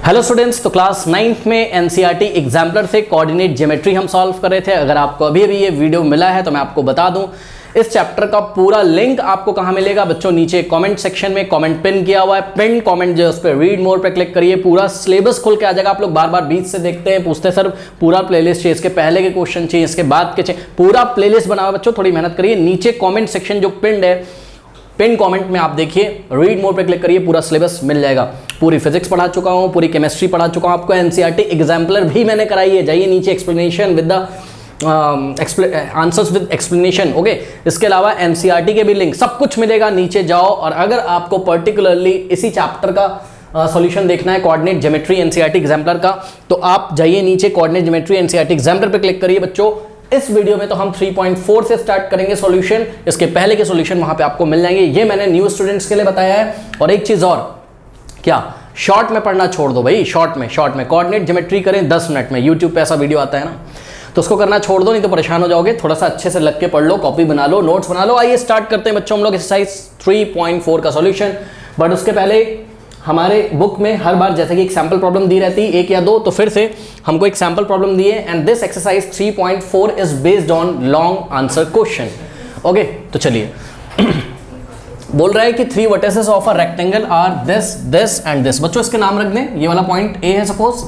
Hello students, तो class 9th में NCERT exemplar से कोऑर्डिनेट ज्योमेट्री हम सॉल्व कर रहे थे। अगर आपको अभी अभी ये वीडियो मिला है तो मैं आपको बता दूं, इस चैप्टर का पूरा लिंक आपको कहां मिलेगा बच्चों? नीचे कमेंट सेक्शन में कमेंट पिन किया हुआ है, पिन कमेंट जो है उस पर रीड मोर पे क्लिक करिए, पूरा सिलेबस खुल के आ जाएगा। आप लोग बार बार बीच से देखते हैं, पूछते हैं सर पूरा प्लेलिस्ट चाहिए, इसके पहले के क्वेश्चन चाहिए, इसके बाद के चाहिए, पूरा प्लेलिस्ट बना हुआ है बच्चों। थोड़ी मेहनत करिए, नीचे कॉमेंट सेक्शन जो पिन है, पिन कमेंट में आप देखिए, रीड मोर पे क्लिक करिए, पूरा सिलेबस मिल जाएगा। पूरी फिजिक्स पढ़ा चुका हूं, पूरी केमिस्ट्री पढ़ा चुका हूं, आपको एनसीईआरटी एग्जाम्पलर भी मैंने कराई है। जाइए नीचे explanation with the answers with explanation, okay. इसके अलावा एनसीईआरटी के भी लिंक सब कुछ मिलेगा, नीचे जाओ। और अगर आपको पर्टिकुलरली इसी चैप्टर का सॉल्यूशन देखना है, कोऑर्डिनेट ज्योमेट्री एनसीईआरटी एग्जाम्पलर का, तो आप जाइए नीचे कोऑर्डिनेट ज्योमेट्री एनसीईआरटी एग्जाम्पलर पे क्लिक करिए बच्चों। इस वीडियो में तो हम 3.4 से स्टार्ट करेंगे सॉल्यूशन, इसके पहले के सॉल्यूशन वहां पे आपको मिल जाएंगे। ये मैंने न्यू स्टूडेंट्स के लिए बताया है। और एक चीज और, क्या शॉर्ट में पढ़ना छोड़ दो भाई, शॉर्ट में कोऑर्डिनेट ज्योमेट्री करें 10 मिनट में। यूट्यूब पे ऐसा वीडियो आता है ना, तो उसको करना छोड़ दो, नहीं तो परेशान हो जाओगे। थोड़ा सा अच्छे से लग के पढ़ लो, कॉपी बना लो, नोट्स बना लो। आइए स्टार्ट करते हैं बच्चों हम लोग एक्सरसाइज 3.4 का सॉल्यूशन। बट उसके पहले हमारे बुक में हर बार जैसे कि एक सैंपल प्रॉब्लम दी रहती है, एक या दो, तो फिर से हमको एक सैंपल प्रॉब्लम दी है। And this exercise 3.4 is based on long answer question, okay. तो चलिए बोल रहा है कि 3 vertices of a rectangle are this this and this. बच्चों इसके नाम रख दें। ये वाला पॉइंट ए है सपोज,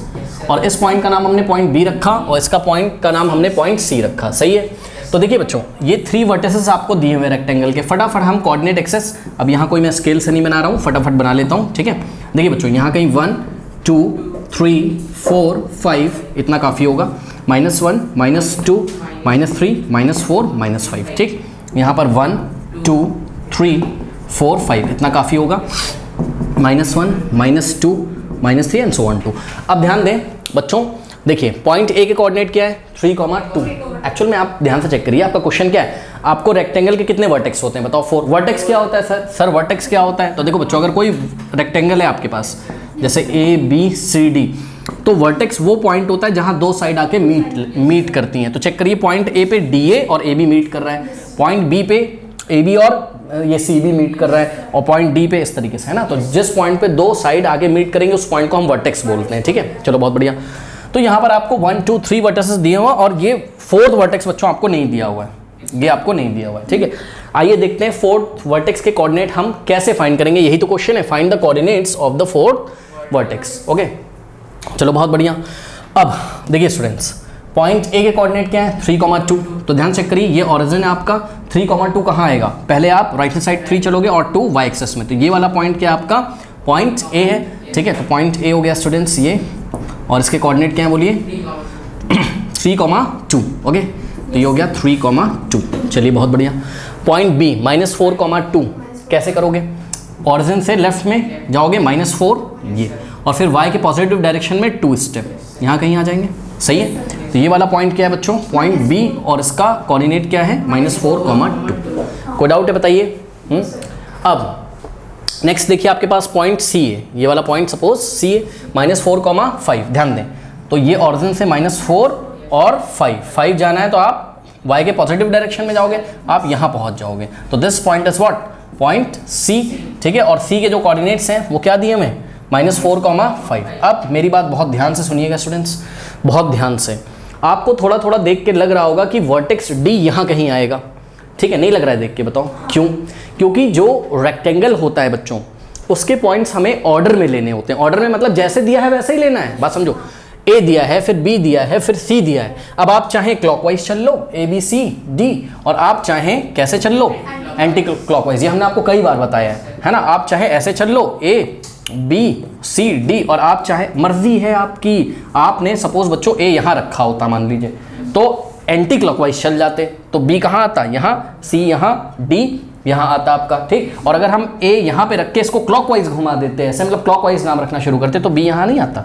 और इस पॉइंट का नाम हमने पॉइंट बी रखा, और इसका पॉइंट का नाम हमने पॉइंट सी रखा, सही है। तो देखिए बच्चों, ये 3 वर्टिसेस आपको दिए हुए रेक्टेंगल के। फटाफट हम कोऑर्डिनेट एक्सेस, अब यहाँ कोई मैं स्केल से नहीं बना रहा हूँ, फटाफट बना लेता हूँ, ठीक है। देखिए बच्चों, यहाँ कहीं 1 2 3 4 5 इतना काफ़ी होगा। -1 -2 -3 -4 -5, ठीक। यहाँ पर 1 2 3 4 5 इतना काफ़ी होगा। -1 -2 -3 एंड सो ऑन टू। अब ध्यान दें बच्चों, देखिए पॉइंट ए के कोऑर्डिनेट क्या है? 3,2। एक्चुअल में आप ध्यान से चेक करिए, आपका क्वेश्चन क्या है? आपको रेक्टेंगल के कितने वर्टेक्स होते हैं बताओ? 4। वर्टेक्स क्या होता है सर वर्टेक्स क्या होता है? तो देखो बच्चों, अगर कोई रेक्टेंगल है आपके पास, जैसे ए बी सी डी, तो वर्टेक्स वो पॉइंट होता है जहां दो साइड आके मीट करती हैं। तो चेक करिए, पॉइंट ए पे डी ए और ए बी मीट कर रहा है, पॉइंट बी पे ए बी और ये सी बी मीट कर रहा है, और पॉइंट डी पे इस तरीके से, है ना। तो जिस पॉइंट पे दो साइड आगे मीट करेंगे उस पॉइंट को हम वर्टेक्स बोलते हैं, ठीक है। चलो बहुत बढ़िया। तो यहाँ पर आपको 1 2 3 वर्टिसेस दिए हुआ, और ये 4th वर्टेक्स बच्चों आपको नहीं दिया हुआ है, ये आपको नहीं दिया हुआ है, ठीक है। आइए देखते हैं 4th वर्टेक्स के कोऑर्डिनेट हम कैसे फाइंड करेंगे। यही तो क्वेश्चन है, find the coordinates of the 4th vertex, okay. चलो बहुत बढ़िया। अब देखिए स्टूडेंट्स, पॉइंट ए के कोऑर्डिनेट क्या है? 3,2। तो ध्यान चेक करिए, ये ओरिजिन है आपका। 3,2 कहाँ आएगा? पहले आप राइट हैंड साइड 3 चलोगे और 2 वाई एक्सेस में, तो ये वाला पॉइंट क्या है आपका? पॉइंट ए है, ठीक है। तो पॉइंट ए हो गया स्टूडेंट्स ये, और इसके कोऑर्डिनेट क्या है बोलिए? 3,2, ओके। तो ये हो गया 3,2। चलिए बहुत बढ़िया। पॉइंट बी -4,2 कैसे करोगे? ऑरिजिन से लेफ्ट में जाओगे -4 ये, और फिर y के पॉजिटिव डायरेक्शन में 2 स्टेप यहाँ कहीं आ जाएंगे, सही है। तो ये वाला पॉइंट क्या है बच्चों? पॉइंट बी, और इसका कोऑर्डिनेट क्या है? -4,2। कोई डाउट है बताइए? अब नेक्स्ट देखिए, आपके पास पॉइंट सी है, ये वाला पॉइंट सपोज सी है, -4,5। ध्यान दें, तो ये ऑरिजिन से -4 और 5 जाना है, तो आप y के पॉजिटिव डायरेक्शन में जाओगे, आप यहाँ पहुँच जाओगे। तो this point is what? Point C, ठीक है। और सी के जो कोऑर्डिनेट्स हैं वो क्या दिए हमें? -4,5। अब मेरी बात बहुत ध्यान से सुनिएगा स्टूडेंट्स, बहुत ध्यान से। आपको थोड़ा थोड़ा देख के लग रहा होगा कि वर्टेक्स डी यहाँ कहीं आएगा, ठीक है। नहीं लग रहा है देख के? बताओ क्यों? क्योंकि जो रेक्टेंगल होता है बच्चों, उसके पॉइंट्स हमें ऑर्डर में लेने होते हैं। ऑर्डर में मतलब जैसे दिया है वैसे ही लेना है, बात समझो। ए दिया है, फिर बी दिया है, फिर सी दिया है। अब आप चाहें क्लॉकवाइज चल लो, ए बी सी डी, और आप चाहें कैसे चल लो? Anti clockwise. ये हमने आपको कई बार बताया है ना। आप चाहे ऐसे चल लो, ए बी सी डी, और आप चाहे, मर्जी है आपकी। आपने सपोज बच्चों ए यहाँ रखा होता मान लीजिए, तो एंटी क्लॉकवाइज चल जाते, तो बी कहाँ आता? यहाँ, सी यहाँ, डी यहाँ आता आपका, ठीक। और अगर हम ए यहाँ पे रख के इसको क्लॉकवाइज घुमा देते हैं, ऐसे मतलब क्लॉकवाइज नाम रखना शुरू करते, तो बी यहाँ नहीं आता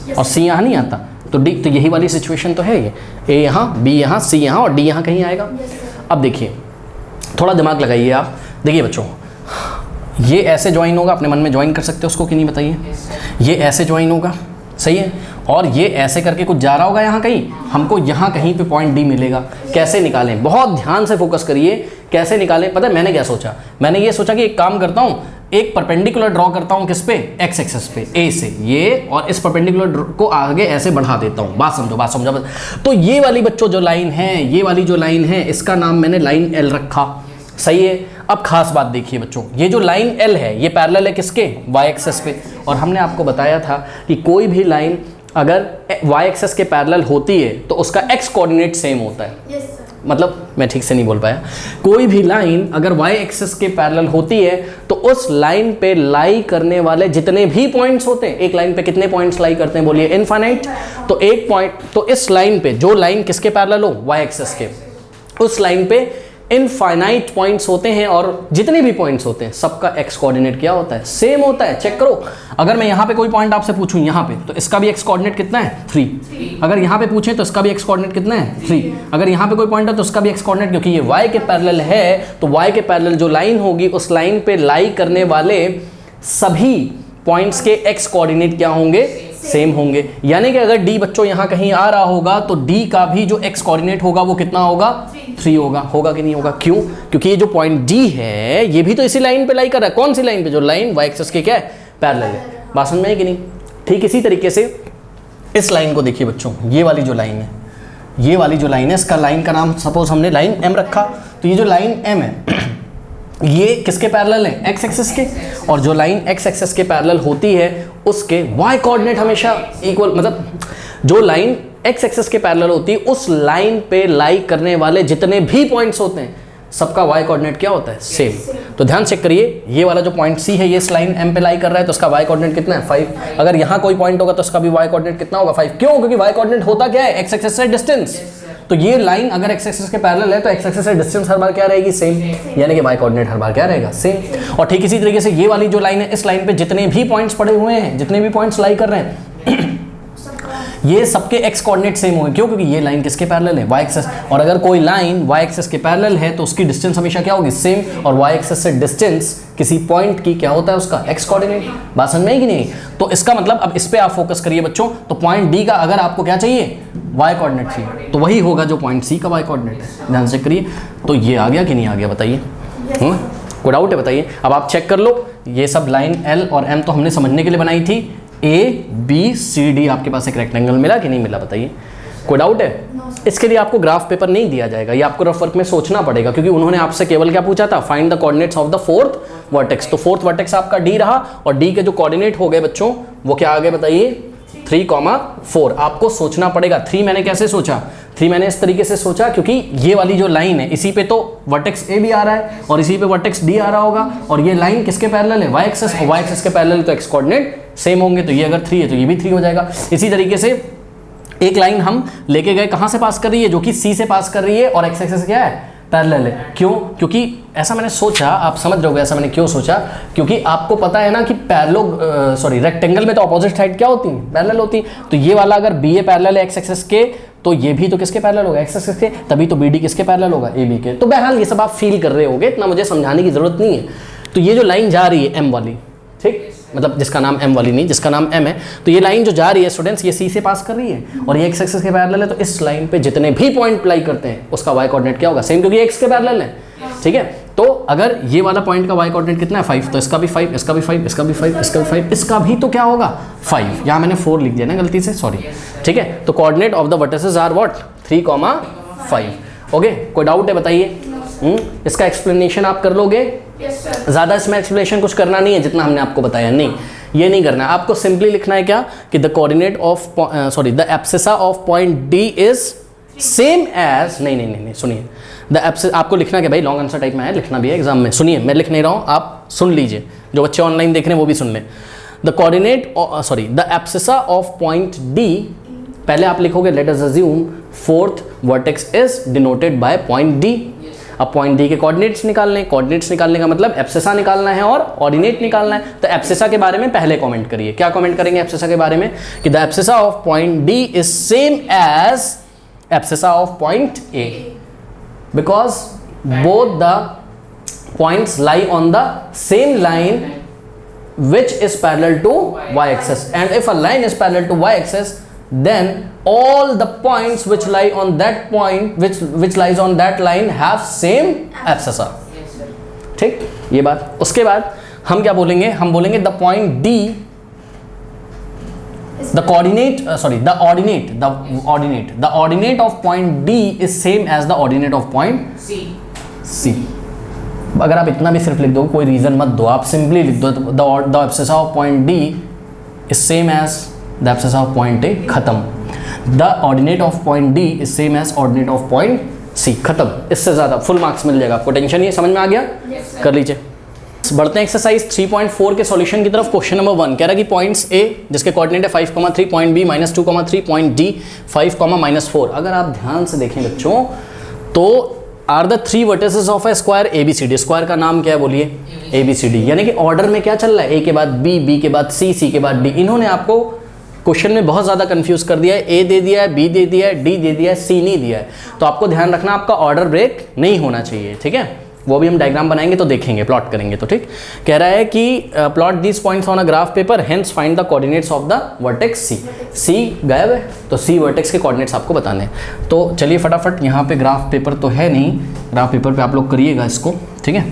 और सी यहाँ नहीं आता, तो डी। तो यही वाली सिचुएशन तो है ये, ए यहाँ, बी यहाँ, सी यहाँ, और डी यहाँ कहीं आएगा। अब देखिए, थोड़ा दिमाग लगाइए आप। देखिए बच्चों, ये ऐसे ज्वाइन होगा, अपने मन में ज्वाइन कर सकते हो उसको कि नहीं बताइए? ये ऐसे ज्वाइन होगा, सही है। और ये ऐसे करके कुछ जा रहा होगा यहाँ कहीं, हमको यहाँ कहीं पे पॉइंट डी मिलेगा। कैसे निकालें? बहुत ध्यान से फोकस करिए, कैसे निकालें? पता है मैंने क्या सोचा? मैंने ये सोचा कि एक काम करता हूँ, एक परपेंडिकुलर ड्रॉ करता हूं किस पे, एक्स एक्सिस पे, ए से ये, और इस परपेंडिकुलर को आगे ऐसे बढ़ा देता हूं। बात समझो। तो ये वाली बच्चों जो लाइन है, ये वाली जो लाइन है, इसका नाम मैंने लाइन एल रखा, सही है। अब खास बात देखिए बच्चों, ये जो लाइन एल है ये पैरेलल है किसके, वाई एक्सिस पे, और हमने आपको बताया था कि कोई भी लाइन अगर वाई एक्सिस के पैरेलल होती है तो उसका एक्स कोऑर्डिनेट सेम होता है। मतलब मैं ठीक से नहीं बोल पाया, कोई भी लाइन अगर y एक्सिस के पैरेलल होती है तो उस लाइन पे लाई करने वाले जितने भी पॉइंट्स होते हैं, एक लाइन पे कितने पॉइंट्स लाई करते हैं बोलिए, इनफाइनाइट। तो एक पॉइंट, तो इस लाइन पे जो लाइन किसके पैरेलल हो, y एक्सिस के, उस लाइन पे इनफाइनाइट पॉइंट्स होते हैं, और जितने भी पॉइंट्स होते हैं सबका एक्स कोऑर्डिनेट क्या होता है, सेम होता है। चेक करो, अगर मैं यहाँ पे कोई पॉइंट आपसे पूछूं यहाँ पे, तो इसका भी एक्स कोऑर्डिनेट कितना है, 3। अगर यहाँ पे पूछें तो इसका भी एक्स कोऑर्डिनेट कितना है, 3। अगर यहाँ पे कोई पॉइंट है तो उसका भी एक्स कोऑर्डिनेट, क्योंकि ये y के पैरेलल है तो y के पैरेलल जो लाइन होगी उस लाइन पे लाई करने वाले सभी पॉइंट्स के एक्स कोऑर्डिनेट क्या होंगे, सेम होंगे। यानी कि अगर d बच्चों यहाँ कहीं आ रहा होगा तो d का भी जो एक्स कोऑर्डिनेट होगा वो कितना होगा, 3 होगा कि नहीं होगा? क्यों? क्योंकि ये जो पॉइंट d है ये भी तो इसी लाइन पे लाई कर रहा है। कौन सी लाइन पे? जो लाइन y एक्सिस के क्या है, पैरेलल है। बात समझ में है कि नहीं? ठीक इसी तरीके से इस लाइन को देखिए बच्चों, ये वाली जो लाइन है, ये वाली जो लाइन है, इसका लाइन का नाम सपोज हमने लाइन m रखा, तो ये जो लाइन m है ये किसके पैरेलल है, एक्स एक्सिस के, और जो लाइन एक्स एक्सिस के पैरेलल होती है उसके y कोऑर्डिनेट हमेशा इक्वल, मतलब जो लाइन एक्स एक्सिस के पैरेलल होती है उस लाइन पे लाई करने वाले जितने भी पॉइंट्स होते हैं सबका y कोऑर्डिनेट क्या होता है, सेम। तो ध्यान चेक करिए, ये वाला जो पॉइंट C है ये इस लाइन m पे लाई कर रहा है तो उसका y कोऑर्डिनेट कितना है, 5। अगर यहाँ कोई पॉइंट होगा तो उसका भी y कोऑर्डिनेट कितना होगा, 5। क्यों? क्योंकि y कोऑर्डिनेट होता क्या है, एक्स एक्सिस से डिस्टेंस। तो ये लाइन अगर एक्स एक्सिस के पैरेलल है तो एक्स एक्सिस से डिस्टेंस हर बार क्या रहेगी, सेम, यानी कि y कोऑर्डिनेट हर बार क्या रहेगा, सेम। और ठीक इसी तरीके से ये वाली जो लाइन है, इस लाइन पे जितने भी पॉइंट्स पड़े हुए हैं, जितने भी पॉइंट्स लाई कर रहे हैं ये सबके एक्स कोऑर्डिनेट सेम होंगे। क्यों? क्योंकि ये लाइन किसके पैरेलल है, y एक्सिस। और अगर कोई लाइन y एक्सिस के पैरेलल है तो उसकी डिस्टेंस हमेशा क्या होगी, सेम, और y एक्सिस से डिस्टेंस किसी पॉइंट की क्या होता है, उसका एक्स कोऑर्डिनेट। बात समझ में है कि नहीं? तो इसका मतलब अब इस पे आप फोकस करिए बच्चों, तो पॉइंट डी का अगर आपको क्या चाहिए, y कोऑर्डिनेट चाहिए, तो वही होगा जो पॉइंट सी का y कोऑर्डिनेट है। ध्यान से करिए। तो ये आ गया कि नहीं आ गया बताइए, कोई डाउट है बताइए। अब आप चेक कर लो, ये सब लाइन एल और एम तो हमने समझने के लिए बनाई थी, ए बी सी डी आपके पास एक रेक्टेंगल मिला कि नहीं मिला बताइए, कोई डाउट है? इसके लिए आपको ग्राफ पेपर नहीं दिया जाएगा, ये आपको रफ वर्क में सोचना पड़ेगा, क्योंकि उन्होंने आपसे केवल क्या पूछा था, find the coordinates of the fourth vertex. तो फोर्थ वर्टेक्स आपका डी रहा, और डी के जो कोऑर्डिनेट हो गए बच्चों वो क्या आ गए बताइए, 3,4। आपको सोचना पड़ेगा। 3 मैंने कैसे सोचा, 3 मैंने इस तरीके से सोचा क्योंकि ये वाली जो लाइन है इसी पे तो वर्टेक्स ए भी आ रहा है और इसी पे वर्टेक्स डी आ रहा होगा, और ये लाइन किसके पैरेलल है, y एक्सिस, और y एक्सिस के पैरेलल तो एक्स कोऑर्डिनेट सेम होंगे। तो ये अगर 3 है तो ये भी 3 हो जाएगा। इसी तरीके से एक लाइन हम लेके गए, कहाँ से पास कर रही है, जो कि सी से पास कर रही है और एक्स एक्सिस क्या है, पैरेलल है। क्यों? क्योंकि ऐसा मैंने सोचा, आप समझ जाओगे ऐसा मैंने क्यों सोचा, क्योंकि आपको पता है ना कि रेक्टेंगल में तो अपोजिट साइड क्या होती है, पैरेलल होती है। तो ये वाला अगर बी ए पैरेलल है एक्स एक्सिस के, तो ये भी तो किसके पैरेलल होगा, एक्स एक्सिस के, तभी तो बी डी किसके पैरेलल होगा, ए बी के। तो बहरहाल ये सब आप फील कर रहे होगे, इतना मुझे समझाने की जरूरत नहीं है। तो ये जो लाइन जा रही है एम वाली, ठीक, मतलब जिसका नाम एम वाली नहीं, जिसका नाम एम है, तो ये लाइन जो जा रही है स्टूडेंट्स, ये सी से पास कर रही है और ये एक्स एक्सिस के पैरेलल है। तो इस लाइन पे जितने भी पॉइंट अप्लाई करते हैं उसका y कोऑर्डिनेट क्या होगा, सेम, क्योंकि एक्स के पैरेलल है। ठीक है, तो अगर ये वाला पॉइंट का y कोऑर्डिनेट कितना है, 5, तो इसका भी 5, इसका भी 5, इसका भी 5, इसका भी 5, इसका भी तो क्या होगा, 5। यहाँ मैंने 4 लिख दिया ना गलती से, सॉरी। ठीक है, तो coordinate of the vertices are what, 3,5। Okay, कोई डाउट है बताइए? इसका एक्सप्लेनेशन आप कर लोगे? ज़्यादा इसमें एक्सप्लेनेशन कुछ करना नहीं है, जितना हमने आपको बताया नहीं, ये नहीं करना है। आपको सिंपली लिखना है क्या कि the coordinate of the abscissa of point D is same as, नहीं सुनिए, द एब्सिस, आपको लिखना क्या भाई, लॉन्ग आंसर टाइप में है, लिखना भी है एग्जाम में। सुनिए, मैं लिख नहीं रहा हूँ, आप सुन लीजिए, जो बच्चे ऑनलाइन देख रहे हैं वो भी सुन लें। The coordinate the abscissa of point D, पहले आप लिखोगे let us assume fourth vertex is denoted by point D. अब पॉइंट डी के कोऑर्डिनेट्स निकालने, कोऑर्डिनेट्स निकालने का मतलब एब्सिसा निकालना है और ऑर्डिनेट निकालना है। तो एब्सिसा के बारे में पहले कमेंट करिए, क्या कमेंट करेंगे एब्सिसा के बारे में, कि the abscissa of point D is same as abscissa of point A, because both the points lie on the same line which is parallel to y axis, and if a line is parallel to y axis, then all the points which lie on that point which lies on that line have same abscissa। ठीक, ये बात। उसके बाद हम क्या बोलेंगे, हम बोलेंगे the point D, the ordinate of point D is same as the ordinate of point C. अगर आप इतना भी सिर्फ लिख दो, कोई रीजन मत दो, आप सिंपली लिख दो the abscissa of point D is same as the abscissa of point A, खत्म. The ordinate of point D is same as ordinate of point C, खत्म. इससे ज़्यादा फुल मार्क्स मिल जाएगा. आपको टेंशन नहीं, समझ में आ गया? yes, कर लीजिए. बढ़ते हैं एक्सरसाइज 3.4 के सॉल्यूशन की तरफ. क्वेश्चन नंबर 1 कह रहा है कि पॉइंट्स ए जिसके कोऑर्डिनेट है 5,3, पॉइंट बी -2,3, पॉइंट डी 5,-4. अगर आप ध्यान से देखें बच्चों तो are the 3 vertices of a square ABCD. Square का नाम क्या है बोलिए? ABCD. यानी कि ऑर्डर में क्या चल रहा है? ए के बाद बी, बी के बाद सी, सी के बाद डी. इन्होंने आपको क्वेश्चन में बहुत ज़्यादा कंफ्यूज कर दिया है. ए दे दिया है, बी दे दिया है, डी दे दिया है, सी नहीं दिया है. तो आपको ध्यान रखना आपका ऑर्डर ब्रेक नहीं होना चाहिए. ठीक है, वो भी हम डायग्राम बनाएंगे तो देखेंगे, प्लॉट करेंगे तो ठीक. कह रहा है कि plot this points on a graph paper, hence find the coordinates of the vertex C. C गायब है तो सी वर्टेक्स के कोऑर्डिनेट्स आपको बताने हैं. तो चलिए फटाफट, यहाँ पे ग्राफ पेपर तो है नहीं, ग्राफ पेपर पे आप लोग करिएगा इसको. ठीक है,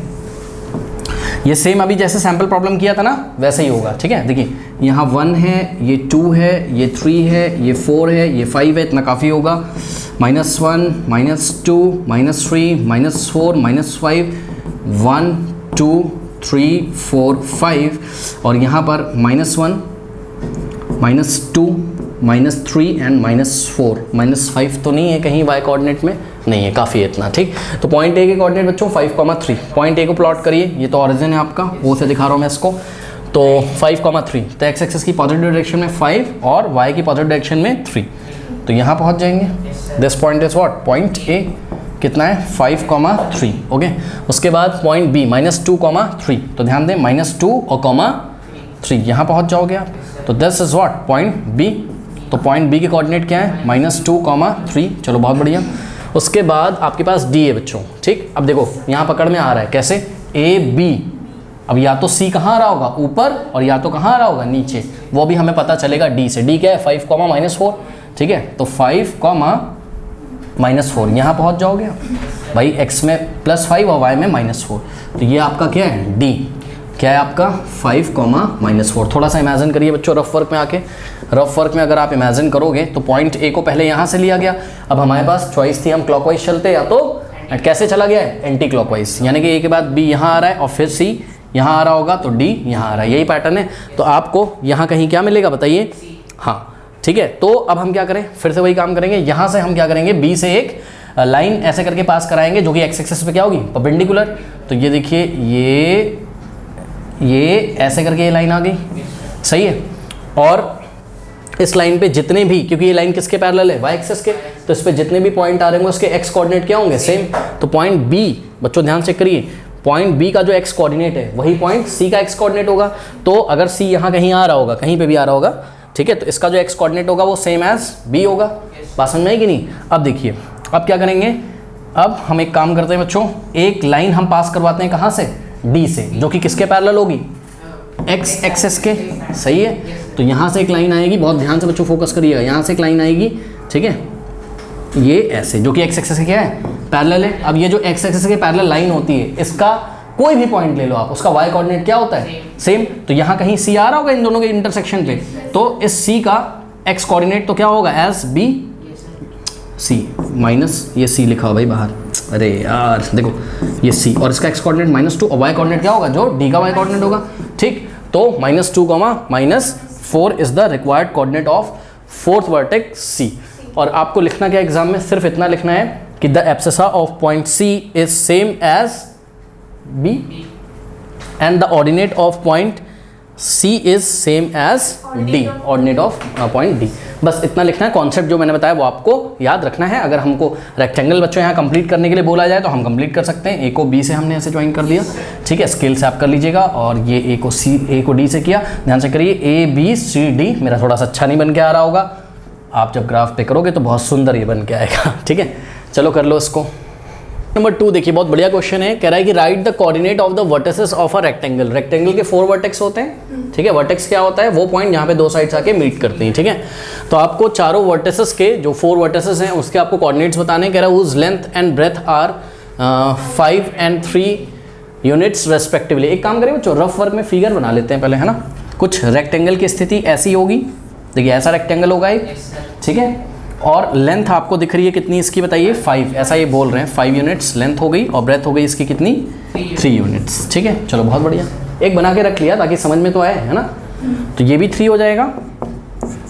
ये सेम अभी जैसे सैम्पल प्रॉब्लम किया था ना वैसे ही होगा. ठीक है, देखिए यहाँ 1 है, ये 2 है, ये 3 है, ये 4 है, ये 5 है, इतना काफ़ी होगा. -1, -2, -3, -4, -5, 1, 2, 3, 4, 5 और यहाँ पर -1, -2, -3 एंड -4. -5 तो नहीं है कहीं y कोऑर्डिनेट में, नहीं है, काफ़ी है इतना. ठीक, तो पॉइंट ए के कोऑर्डिनेट बच्चों 5,3. पॉइंट ए को प्लॉट करिए, ये तो ऑरिजिन है आपका, वो से दिखा रहा हूँ मैं इसको. तो 5,3, तो एक्स एक्सिस की पॉजिटिव डायरेक्शन में 5 और y की पॉजिटिव डायरेक्शन में 3. तो यहाँ पहुँच जाएंगे. This point is what? Point A कितना है? 5,3. ओके, उसके बाद पॉइंट बी -2,3. तो ध्यान दें -2 और -3 यहाँ पहुँच जाओगे आप. तो this is what? Point B. तो पॉइंट बी के कोऑर्डिनेट क्या है? -2,3. चलो बहुत बढ़िया. उसके बाद आपके पास डी है बच्चों. ठीक, अब देखो यहाँ पकड़ में आ रहा है कैसे? A B. अब या तो सी कहाँ आ रहा होगा? ऊपर, और या तो कहाँ आ रहा होगा? नीचे. वो भी हमें पता चलेगा डी से. डी क्या है? 5,-4. ठीक है, तो 5,-4 यहाँ पहुँच जाओगे भाई. एक्स में +5 और वाई में -4. तो ये आपका क्या है? डी. क्या है आपका? 5,-4. थोड़ा सा इमेजिन करिए बच्चों रफ वर्क में आके. रफ वर्क में अगर आप इमेजिन करोगे तो पॉइंट ए को पहले यहाँ से लिया गया. अब हमारे पास चॉइस थी, हम क्लॉकवाइज चलते या तो कैसे चला गया है? Anti clockwise. यानी कि ए के बाद बी यहाँ आ रहा है और फिर सी यहाँ आ रहा होगा तो डी यहाँ आ रहा है. यही पैटर्न है. तो आपको यहाँ कहीं क्या मिलेगा बताइए? हाँ, ठीक है. तो अब हम क्या करें? फिर से वही काम करेंगे. यहाँ से हम क्या करेंगे? बी से एक लाइन ऐसे करके पास कराएंगे जो कि एक्स एक्सिस पे क्या होगी? परपेंडिकुलर. तो ये देखिए, ये ऐसे करके ये लाइन आ गई. सही है. और इस लाइन पे जितने भी, क्योंकि ये लाइन किसके पैरेलल है? वाई एक्सिस के, तो इस पे जितने भी पॉइंट आ रहे होंगे उसके एक्स कोऑर्डिनेट क्या होंगे? सेम. तो पॉइंट बी बच्चों ध्यान चेक करिए, पॉइंट बी का जो एक्स कोऑर्डिनेट है वही पॉइंट सी का एक्स कोऑर्डिनेट होगा. तो अगर सी यहाँ कहीं आ रहा होगा, कहीं पे भी आ रहा होगा, ठीक है, तो इसका जो एक्स कोऑर्डिनेट होगा वो सेम एज बी होगा. बात समझ में आई कि नहीं? अब देखिए, अब क्या करेंगे? अब हम एक काम करते हैं बच्चों, एक लाइन हम पास करवाते हैं कहाँ से? डी से, जो कि किसके पैरेलल होगी? एक्स एक्सिस के. सही है. तो यहाँ से एक लाइन आएगी, बहुत ध्यान से बच्चों फोकस करिएगा. यहाँ से एक लाइन आएगी, ठीक है, ये ऐसे, जो कि एक्स एक्सिस के क्या है? पैरेलल है. अब ये जो एक्स एक्सिस के पैरेलल लाइन होती है, इसका कोई भी पॉइंट ले लो आप, उसका वाई कोऑर्डिनेट क्या होता है? सेम. तो यहाँ कहीं सी आ रहा होगा इन दोनों के इंटरसेक्शन पे, तो इस सी का एक्स कोऑर्डिनेट तो क्या होगा? एज बी सी माइनस ये सी लिखा हो भाई बाहर. अरे यार देखो, ये सी और इसका एक्स कोऑर्डिनेट -2 और वाई कोऑर्डिनेट क्या होगा? जो डी का वाई कोऑर्डिनेट होगा. ठीक, तो -2, -4 is the required coordinate of fourth vertex C. और आपको लिखना क्या एग्जाम में? सिर्फ इतना लिखना है कि the abscissa of point C is same as B and the ordinate of point C is same as D, ordinate of point D. बस इतना लिखना है. कॉन्सेप्ट जो मैंने बताया वो आपको याद रखना है. अगर हमको रेक्टेंगल बच्चों यहाँ कंप्लीट करने के लिए बोला जाए तो हम कंप्लीट कर सकते हैं. ए को बी से हमने ऐसे ज्वाइन कर दिया. ठीक है, स्केल से आप कर लीजिएगा. और ये ए को डी से किया. ध्यान से करिए, ए बी सी डी. मेरा थोड़ा सा अच्छा नहीं बन के आ रहा होगा, आप जब ग्राफ पे करोगे तो बहुत सुंदर ये बन के आएगा. ठीक है, चलो कर लो इसको. नंबर 2 देखिए, बहुत बढ़िया क्वेश्चन है. कह रहा है कि write the coordinate of the vertices of a rectangle. Rectangle के 4 वर्टेक्स होते हैं. ठीक है, वर्टेक्स क्या होता है? वो पॉइंट जहाँ पे दो साइड्स आके मीट करती हैं. ठीक है, तो आपको चारों वर्टिसेस के जो 4 वर्टिसेस हैं उसके आपको कोऑर्डिनेट्स बताने. कह रहा है whose length and breadth are 5 and 3 units respectively. एक काम करें बच्चों, रफ वर्क में फिगर बना लेते हैं पहले, है ना। कुछ रेक्टेंगल की स्थिति ऐसी होगी, देखिए ऐसा रेक्टेंगल होगा एक, ठीक है, और लेंथ आपको दिख रही है कितनी इसकी बताइए, 5, ऐसा ये बोल रहे हैं 5 यूनिट्स लेंथ हो गई, और ब्रेथ हो गई इसकी कितनी, 3 यूनिट्स, ठीक है। चलो बहुत बढ़िया, एक बना के रख लिया ताकि समझ में तो आए, है ना। तो ये भी 3 हो जाएगा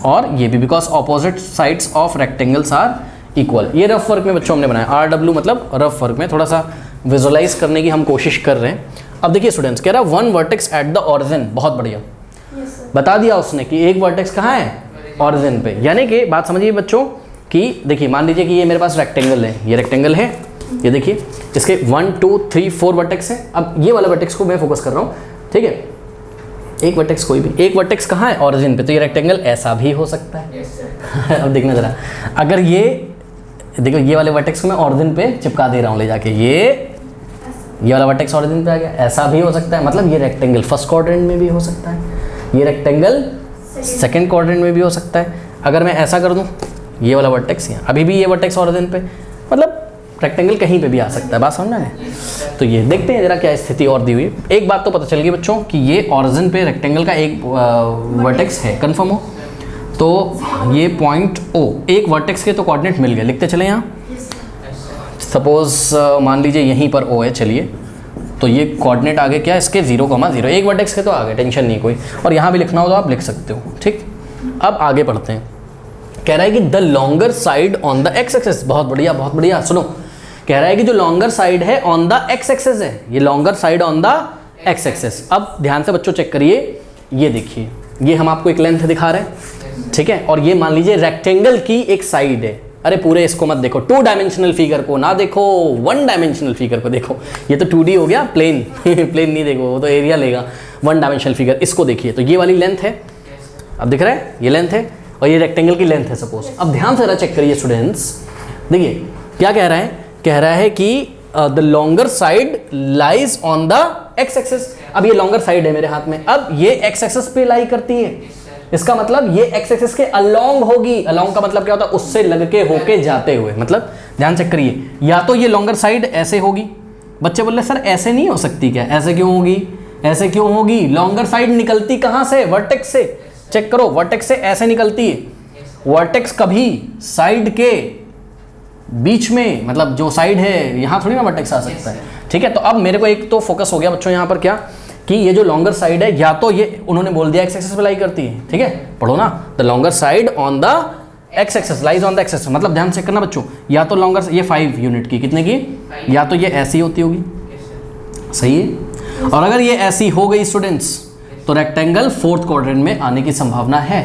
और ये भी, because opposite sides of rectangles are equal. ये रफ वर्क में बच्चों हमने बनाया, RW मतलब रफ वर्क में, थोड़ा सा विजुअलाइज करने की हम कोशिश कर रहे हैं। अब देखिए स्टूडेंट्स, कह रहा है 1 वर्टेक्स एट द ऑरिजिन, बहुत बढ़िया, बता दिया उसने कि एक वर्टेक्स कहाँ है, ऑरिजिन पे। यानी कि बात समझिए बच्चों कि देखिए मान लीजिए कि ये मेरे पास रेक्टेंगल है, ये रेक्टेंगल है, ये देखिए इसके 1 2 3 4 वर्टेक्स है। अब ये वाला वर्टेक्स को मैं फोकस कर रहा हूँ, ठीक है, एक वर्टेक्स कोई भी, एक वर्टेक्स कहाँ है, ऑरिजिन पे, तो ये रेक्टेंगल ऐसा भी हो सकता है। अब देखना जरा, अगर ये देखो ये वाले वर्टेक्स को मैं ऑरिजिन पे चिपका दे रहा हूँ ले जाके, ये वाला वर्टेक्स ऑरिजिन पे आ गया, ऐसा भी हो सकता है, मतलब ये रेक्टेंगल फर्स्ट क्वाड्रेंट में भी हो सकता है, ये रेक्टेंगल सेकंड क्वाड्रेंट में भी हो सकता है। अगर मैं ऐसा कर दूं, ये वाला वर्टेक्स यहाँ, अभी भी ये वर्टेक्स ऑरिजिन पे, मतलब रेक्टेंगल कहीं पे भी आ सकता है, बात समझना है। तो ये देखते हैं जरा क्या स्थिति और दी हुई है। एक बात तो पता चल गई बच्चों कि ये ऑरिजिन पे रेक्टेंगल का एक वर्टेक्स है, कंफर्म हो। तो ये पॉइंट O, एक वर्टेक्स के तो कोऑर्डिनेट मिल गए, लिखते चले यहाँ। सपोज मान लीजिए यहीं पर O है, चलिए, तो ये कोऑर्डिनेट आगे क्या है इसके 0,0, एक वर्टेक्स के तो आगे, टेंशन नहीं कोई, और यहाँ भी लिखना हो तो आप लिख सकते हो, ठीक। अब आगे बढ़ते हैं, कह रहा है कि the longer side on the x axis, बहुत बढ़िया बहुत बढ़िया, सुनो, कह रहा है कि जो लॉन्गर साइड है ऑन द एक्स एक्सेस है, ये longer side on the x axis. अब ध्यान से बच्चों चेक करिए, ये देखिए, ये हम आपको एक लेंथ दिखा रहे हैं, ठीक है, और ये मान लीजिए रेक्टेंगल की एक साइड है। अरे पूरे इसको मत देखो, 2 डायमेंशनल फिगर को ना देखो, 1 डायमेंशनल फिगर को देखो, ये तो 2D हो गया, प्लेन प्लेन नहीं देखो, वो तो एरिया लेगा, 1 डायमेंशनल फिगर, इसको देखिए। तो ये वाली लेंथ है, अब दिख रहा है, ये लेंथ है, और ये रेक्टेंगल की लेंथ है सपोज। अब ध्यान से जरा चेक करिए स्टूडेंट्स, देखिए क्या कह रहा है, कह रहा है कि the longer side lies on the x axis. अब ये लॉन्गर साइड है मेरे हाथ में, अब ये एक्स एक्सेस पे लाई करती है, इसका मतलब ये एक्स एक्सेस के अलोंग होगी। अलोंग का मतलब क्या होता है, उससे लग के होके जाते हुए, मतलब ध्यान चेक करिए, या तो ये लॉन्गर साइड ऐसे होगी, बच्चे बोल रहे सर ऐसे नहीं हो सकती क्या, ऐसे क्यों होगी, ऐसे क्यों होगी, लॉन्गर साइड निकलती कहाँ से, वर्टेक्स से, चेक करो, वर्टेक्स से ऐसे निकलती है, वर्टेक्स कभी साइड के बीच में, मतलब जो साइड है यहाँ थोड़ी ना वर्टेक्स आ सकता है, ठीक है। तो अब मेरे को एक तो फोकस हो गया बच्चों यहाँ पर क्या, कि ये जो लॉन्गर साइड है, या तो ये उन्होंने बोल दिया एक्स एक्सेस पे लाई करती है, ठीक है, पढ़ो ना, the longer side on the x axis lies on the x axis, मतलब ध्यान से करना बच्चों, या तो लॉन्गर, ये 5 यूनिट की, कितने की, या तो ये ऐसी होती होगी, सही है, और अगर ये ऐसी हो गई स्टूडेंट्स तो रेक्टेंगल 4th क्वाड्रेंट में आने की संभावना है।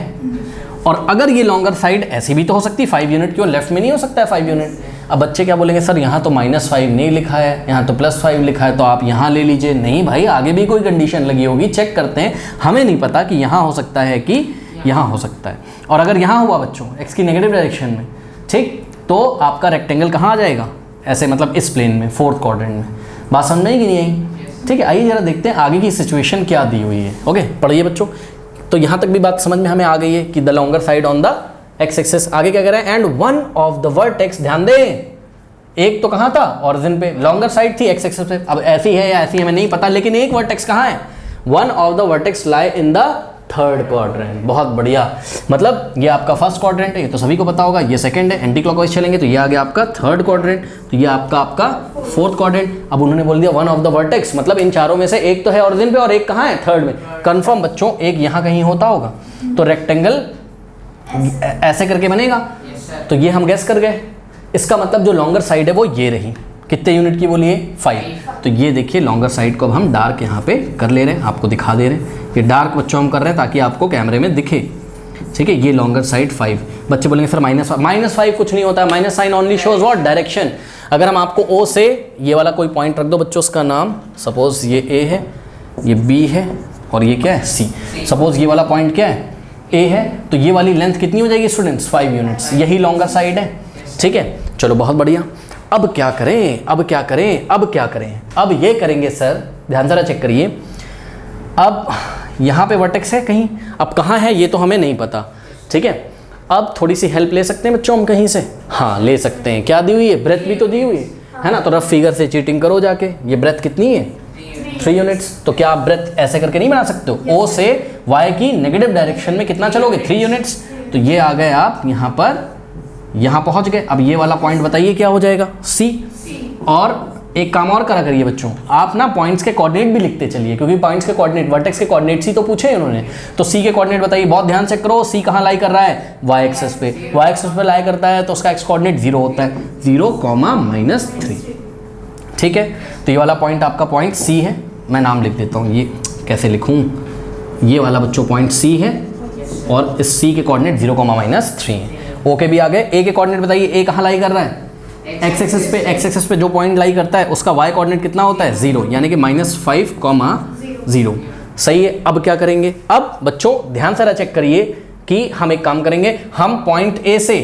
और अगर ये लॉन्गर साइड ऐसी भी तो हो सकती है, 5 यूनिट, क्यों लेफ्ट में नहीं हो सकता है 5 यूनिट। अब बच्चे क्या बोलेंगे, सर यहाँ तो -5 नहीं लिखा है, यहाँ तो +5 लिखा है, तो आप यहाँ ले लीजिए। नहीं भाई, आगे भी कोई कंडीशन लगी होगी, चेक करते हैं, हमें नहीं पता कि यहाँ हो सकता है कि यहाँ हो सकता है। और अगर यहाँ हुआ बच्चों एक्स की नेगेटिव डायरेक्शन में, ठीक, तो आपका रेक्टेंगल कहाँ आ जाएगा, ऐसे मतलब इस प्लेन में, 4th क्वाड्रेंट में। बात समझ में आई कि नहीं आई, ठीक है। आइए जरा देखते हैं आगे की सिचुएशन क्या दी हुई है। ओके, पढ़िए बच्चों। तो यहाँ तक भी बात समझ में हमें आ गई है कि the longer side on the x axis. आगे क्या कह रहा है, and one of the vertex, ध्यान दें, एक तो कहाँ था, ऑरिजिन पे, लॉन्गर साइड थी एक्स एक्सेस पे। अब ऐसी है या ऐसी हमें नहीं पता, लेकिन एक वर्टेक्स कहाँ है, one of the vertex lie in the 3rd quadrant. बहुत बढ़िया, मतलब ये आपका 1st क्वाड्रेंट है, ये तो सभी को पता होगा, ये 2nd है, एंटी क्लॉकवाइज चलेंगे तो ये आ गया आपका 3rd क्वाड्रेंट, तो ये आपका 4th क्वाड्रेंट। अब उन्होंने बोल दिया वन ऑफ द वर्टेक्स, मतलब इन चारों में से एक तो है ऑरिजिन पे और एक कहाँ है, 3rd में। कंफर्म बच्चों, एक यहाँ कहीं होता होगा, तो रेक्टेंगल ऐसे करके बनेगा, तो ये हम गैस कर गए। इसका मतलब जो लॉन्गर साइड है वो ये रही, कितने यूनिट की बोलिए, 5। तो ये देखिए लॉन्गर साइड को अब हम डार्क यहाँ पे कर ले रहे हैं, आपको दिखा दे रहे हैं। ये डार्क बच्चों हम कर रहे हैं ताकि आपको कैमरे में दिखे, ठीक है। ये लॉन्गर साइड 5। बच्चे बोलेंगे सर -5 कुछ नहीं होता है, minus sign only shows what, direction. अगर हम आपको O से ये वाला कोई पॉइंट रख दो बच्चों, उसका नाम सपोज ये A है, ये B है, और ये क्या है C। सपोज ये वाला पॉइंट क्या है, A है, तो ये वाली लेंथ कितनी हो जाएगी स्टूडेंट्स, 5 यूनिट्स। यही लॉन्गर साइड है, ठीक है। चलो बहुत बढ़िया। अब क्या करें, अब क्या करें, अब क्या करें, अब ये करेंगे सर, ध्यान जरा चेक करिए। अब यहाँ पे वर्टेक्स है कहीं, अब कहाँ है ये तो हमें नहीं पता, ठीक है। अब थोड़ी सी हेल्प ले सकते हैं बच्चों हम कहीं से, हाँ ले सकते हैं। क्या दी हुई है, ब्रेथ भी तो दी हुई है ना, तो रफ फिगर से चीटिंग करो जाके। ये ब्रेथ कितनी है, 3 यूनिट्स। तो क्या आप ब्रेथ ऐसे करके नहीं बना सकते हो? O से Y की नेगेटिव डायरेक्शन में कितना चलोगे? 3 यूनिट्स। तो ये आ गए आप यहाँ पर, यहाँ पहुँच गए। अब ये वाला पॉइंट बताइए क्या हो जाएगा? C। और एक काम और करा करिए बच्चों, आप ना पॉइंट्स के कोऑर्डिनेट भी लिखते चलिए, क्योंकि पॉइंट्स के कोऑर्डिनेट, वर्टेक्स के कोऑर्डिनेट्स ही तो पूछे हैं उन्होंने। तो सी के कोऑर्डिनेट बताइए, बहुत ध्यान से करो। सी कहाँ लाई कर रहा है? वाई एक्सेस पे। वाई एक्सेस पे लाई करता है तो उसका एक्स कोऑर्डिनेट 0 होता है, 0,-3। ठीक है, तो ये वाला पॉइंट आपका पॉइंट सी है। मैं नाम लिख देता हूँ, ये कैसे लिखूँ? ये वाला बच्चों पॉइंट सी है और इस सी के कोऑर्डिनेट 0,-3 है। ओके भी आ गए। ए के कोऑर्डिनेट बताइए, ए कहाँ लाई कर रहा है? एक्स एक्सेस पे जो पॉइंट लाई करता है उसका वाई कोऑर्डिनेट कितना होता है? 0, यानी कि -5,0। सही है। अब क्या करेंगे? अब बच्चों ध्यान से चेक करिए कि हम एक काम करेंगे, हम पॉइंट ए से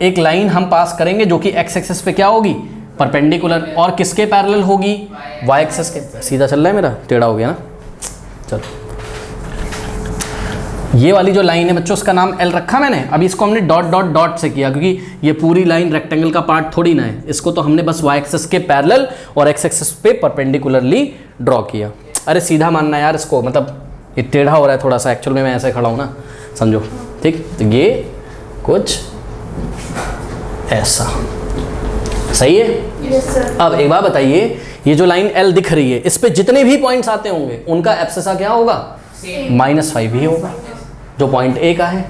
एक लाइन हम पास करेंगे जो कि एक्स एक्सेस पे क्या होगी? परपेंडिकुलर। और किसके पैरेलल होगी? वाई एक्सेस के। सीधा चल रहा है मेरा, टेढ़ा हो गया ना? चलो, ये वाली जो लाइन है बच्चों, उसका नाम एल रखा मैंने। अभी इसको हमने डॉट डॉट डॉट से किया, क्योंकि ये पूरी लाइन रेक्टेंगल का पार्ट थोड़ी ना है। इसको तो हमने बस वाई एक्सेस के पैरेलल और एक्स एक्सेस पे परपेंडिकुलरली ड्रॉ किया। अरे सीधा मानना यार इसको, मतलब ये टेढ़ा हो रहा है थोड़ा सा, एक्चुअल में मैं ऐसे खड़ा हूँ ना, समझो। ठीक, तो ये कुछ ऐसा सही है। yes, अब एक बात बताइए, ये जो लाइन एल दिख रही है, इस पे जितने भी पॉइंट्स आते होंगे उनका एब्सिसा क्या होगा? -5 ही होगा। जो पॉइंट ए का है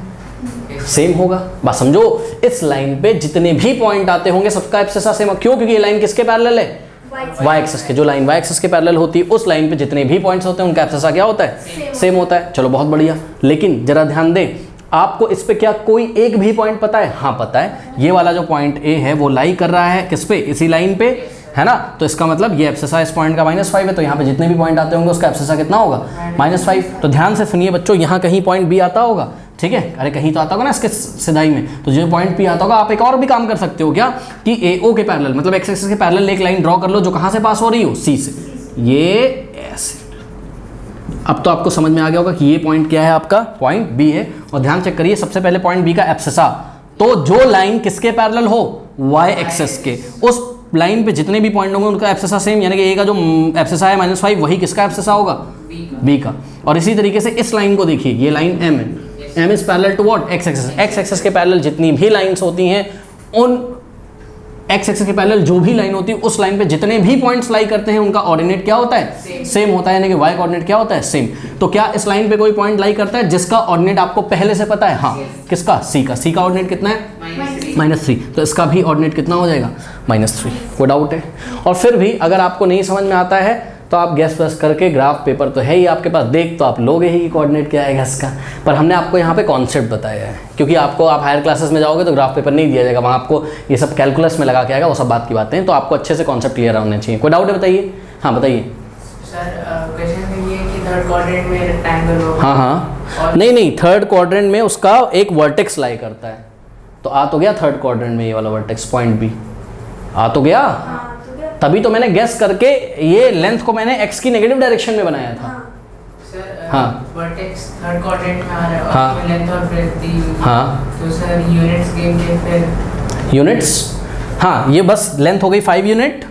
सेम होगा। बस समझो, इस लाइन पे जितने भी पॉइंट आते होंगे सबका एब्सिसा सेम। क्यों? क्योंकि ये लाइन किसके पैरेलल है? वाई एक्सिस के। जो लाइन वाई एक्सिस के पैरेलल होती है, उस लाइन पे जितने भी पॉइंट्स होते हैं उनका एब्सिसा क्या होता है? सेम होता है। चलो बहुत बढ़िया। लेकिन जरा ध्यान दें, आपको इस पे क्या कोई एक भी पॉइंट पता है? हाँ पता है। ये वाला जो पॉइंट ए है वो लाई कर रहा है किस पे? इसी लाइन पे, है ना? तो इसका मतलब ये एब्सिसा इस पॉइंट का -5 है, तो यहाँ पे जितने भी पॉइंट आते होंगे उसका एब्सिसा कितना होगा? -5। तो ध्यान से सुनिए बच्चों, यहाँ कहीं पॉइंट बी आता होगा, ठीक है? अरे कहीं तो आता होगा ना इसके सिधाई में। तो जो पॉइंट बी आता होगा, आप एक और भी काम कर सकते हो क्या, कि ए ओ के पैरेलल, मतलब एक्स एक्सिस के पैरेलल एक लाइन ड्रॉ कर लो जो कहाँ से पास हो रही हो? सी से। ये ऐसे। अब तो आपको समझ में आ गया होगा कि ये पॉइंट क्या है? आपका पॉइंट बी है। और ध्यान चेक करिए, सबसे पहले पॉइंट बी का एब्सिसा, तो जो लाइन किसके पैरेलल हो? वाई एक्सिस के। उस लाइन पे जितने भी पॉइंट होंगे उनका एब्सिसा सेम, यानी कि ए का जो एब्सिसा है -5, वही किसका एब्सिसा होगा? बी का। और इसी तरीके से इस लाइन को देखिए, ये लाइन एम है, M is parallel to what? X axis. X axis के पैरेलल जितनी भी लाइंस होती हैं, उन एक्स एक्सिस के पैरेलल जो भी लाइन होती है उस लाइन पे जितने भी पॉइंट्स लाई करते हैं उनका ऑर्डिनेट क्या होता है? सेम होता है, यानी कि वाई कोऑर्डिनेट क्या होता है? सेम। तो क्या इस लाइन पे कोई पॉइंट लाई करता है जिसका ऑर्डिनेट आपको पहले से पता है? हाँ। किसका? सी का। सी का ऑर्डिनेट कितना है? -3। तो इसका भी ऑर्डिनेट कितना हो जाएगा? -3। कोई डाउट है? और फिर भी अगर आपको नहीं समझ में आता है तो आप गैस वैस करके, ग्राफ पेपर तो है ही आपके पास, देख तो आप लोगे ही कि कोऑर्डिनेट क्या आएगा इसका। पर हमने आपको यहाँ पे कॉन्सेप्ट बताया है, क्योंकि आपको, आप हायर क्लासेस में जाओगे तो ग्राफ पेपर नहीं दिया जाएगा, वहाँ आपको ये सब कैलकुलस में लगा के आएगा, वो सब बात की बातें हैं। तो आपको अच्छे से कॉन्सेप्ट क्लियर होने चाहिए। कोई डाउट है? बताइए। हाँ बताइए सर। क्वेश्चन ये कि थर्ड क्वाड्रेंट में रेक्टेंगल हो। हाँ, नहीं, थर्ड क्वाड्रेंट में उसका एक वर्टेक्स लाई करता है। तो आ तो गया थर्ड क्वाड्रेंट में ये वाला वर्टेक्स, पॉइंट बी आ तो गया। तभी तो मैंने गेस करके ये लेंथ को मैंने एक्स की नेगेटिव डायरेक्शन में बनाया था। सर, हाँ। वर्टेक्स थर्ड क्वाड्रेंट में आ रहा है और हाँ। उसमें लेंथ और ब्रेड्थ दी हुई है। हाँ। तो सर यूनिट्स गेम के फिर यूनिट्स, हाँ, ये बस लेंथ हो गई 5 यूनिट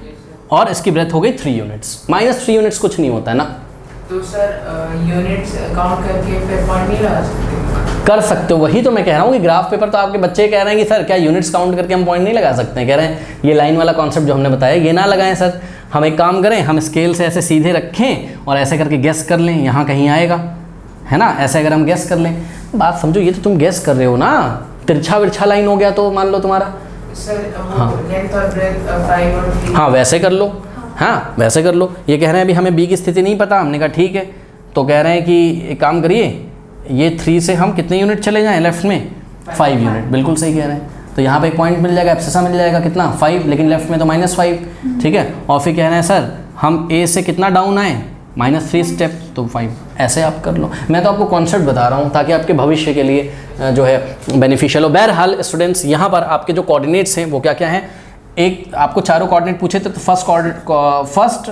और इसकी ब्रेथ हो गई 3 यूनिट्स। -3 यूनिट्स कुछ नहीं होता है ना। तो सर यूनिट्स काउंट करके फिर पॉइंट नहीं लगा सकते? कर सकते हो, वही तो मैं कह रहा हूँ कि ग्राफ पेपर तो आपके बच्चे कह रहे हैं कि सर क्या यूनिट्स काउंट करके हम पॉइंट नहीं लगा सकते हैं? कह रहे हैं ये लाइन वाला कॉन्सेप्ट जो हमने बताया ये ना लगाएं सर, हम एक काम करें, हम स्केल से ऐसे सीधे रखें और ऐसे करके गैस कर लें, यहाँ कहीं आएगा, है ना? ऐसे अगर हम गैस कर लें, बात समझो, ये तो तुम गैस कर रहे हो ना, तिरछा विरछा लाइन हो गया तो मान लो तुम्हारा। सर लेंथ और ब्रेड्थ 5 और 3। हाँ वैसे कर लो, हाँ वैसे कर लो। ये कह रहे हैं अभी हमें बी की स्थिति नहीं पता, हमने कहा ठीक है। तो कह रहे हैं कि एक काम करिए, ये 3 से हम कितने यूनिट चले जाएं लेफ्ट में? 5 यूनिट। बिल्कुल सही कह रहे हैं। तो यहाँ पे एक पॉइंट मिल जाएगा, एब्सिसा मिल जाएगा कितना? 5, लेकिन लेफ्ट में तो -5, ठीक है। और फिर कह रहे हैं सर हम ए से कितना डाउन आए? -3 स्टेप, तो 5। ऐसे आप कर लो। मैं तो आपको कॉन्सेप्ट बता रहा हूँ ताकि आपके भविष्य के लिए जो है बेनिफिशियल हो। बहरहाल स्टूडेंट्स, यहाँ पर आपके जो कोऑर्डिनेट्स हैं वो क्या क्या हैं? एक आपको चारों कोऑर्डिनेट पूछे थे, तो फर्स्ट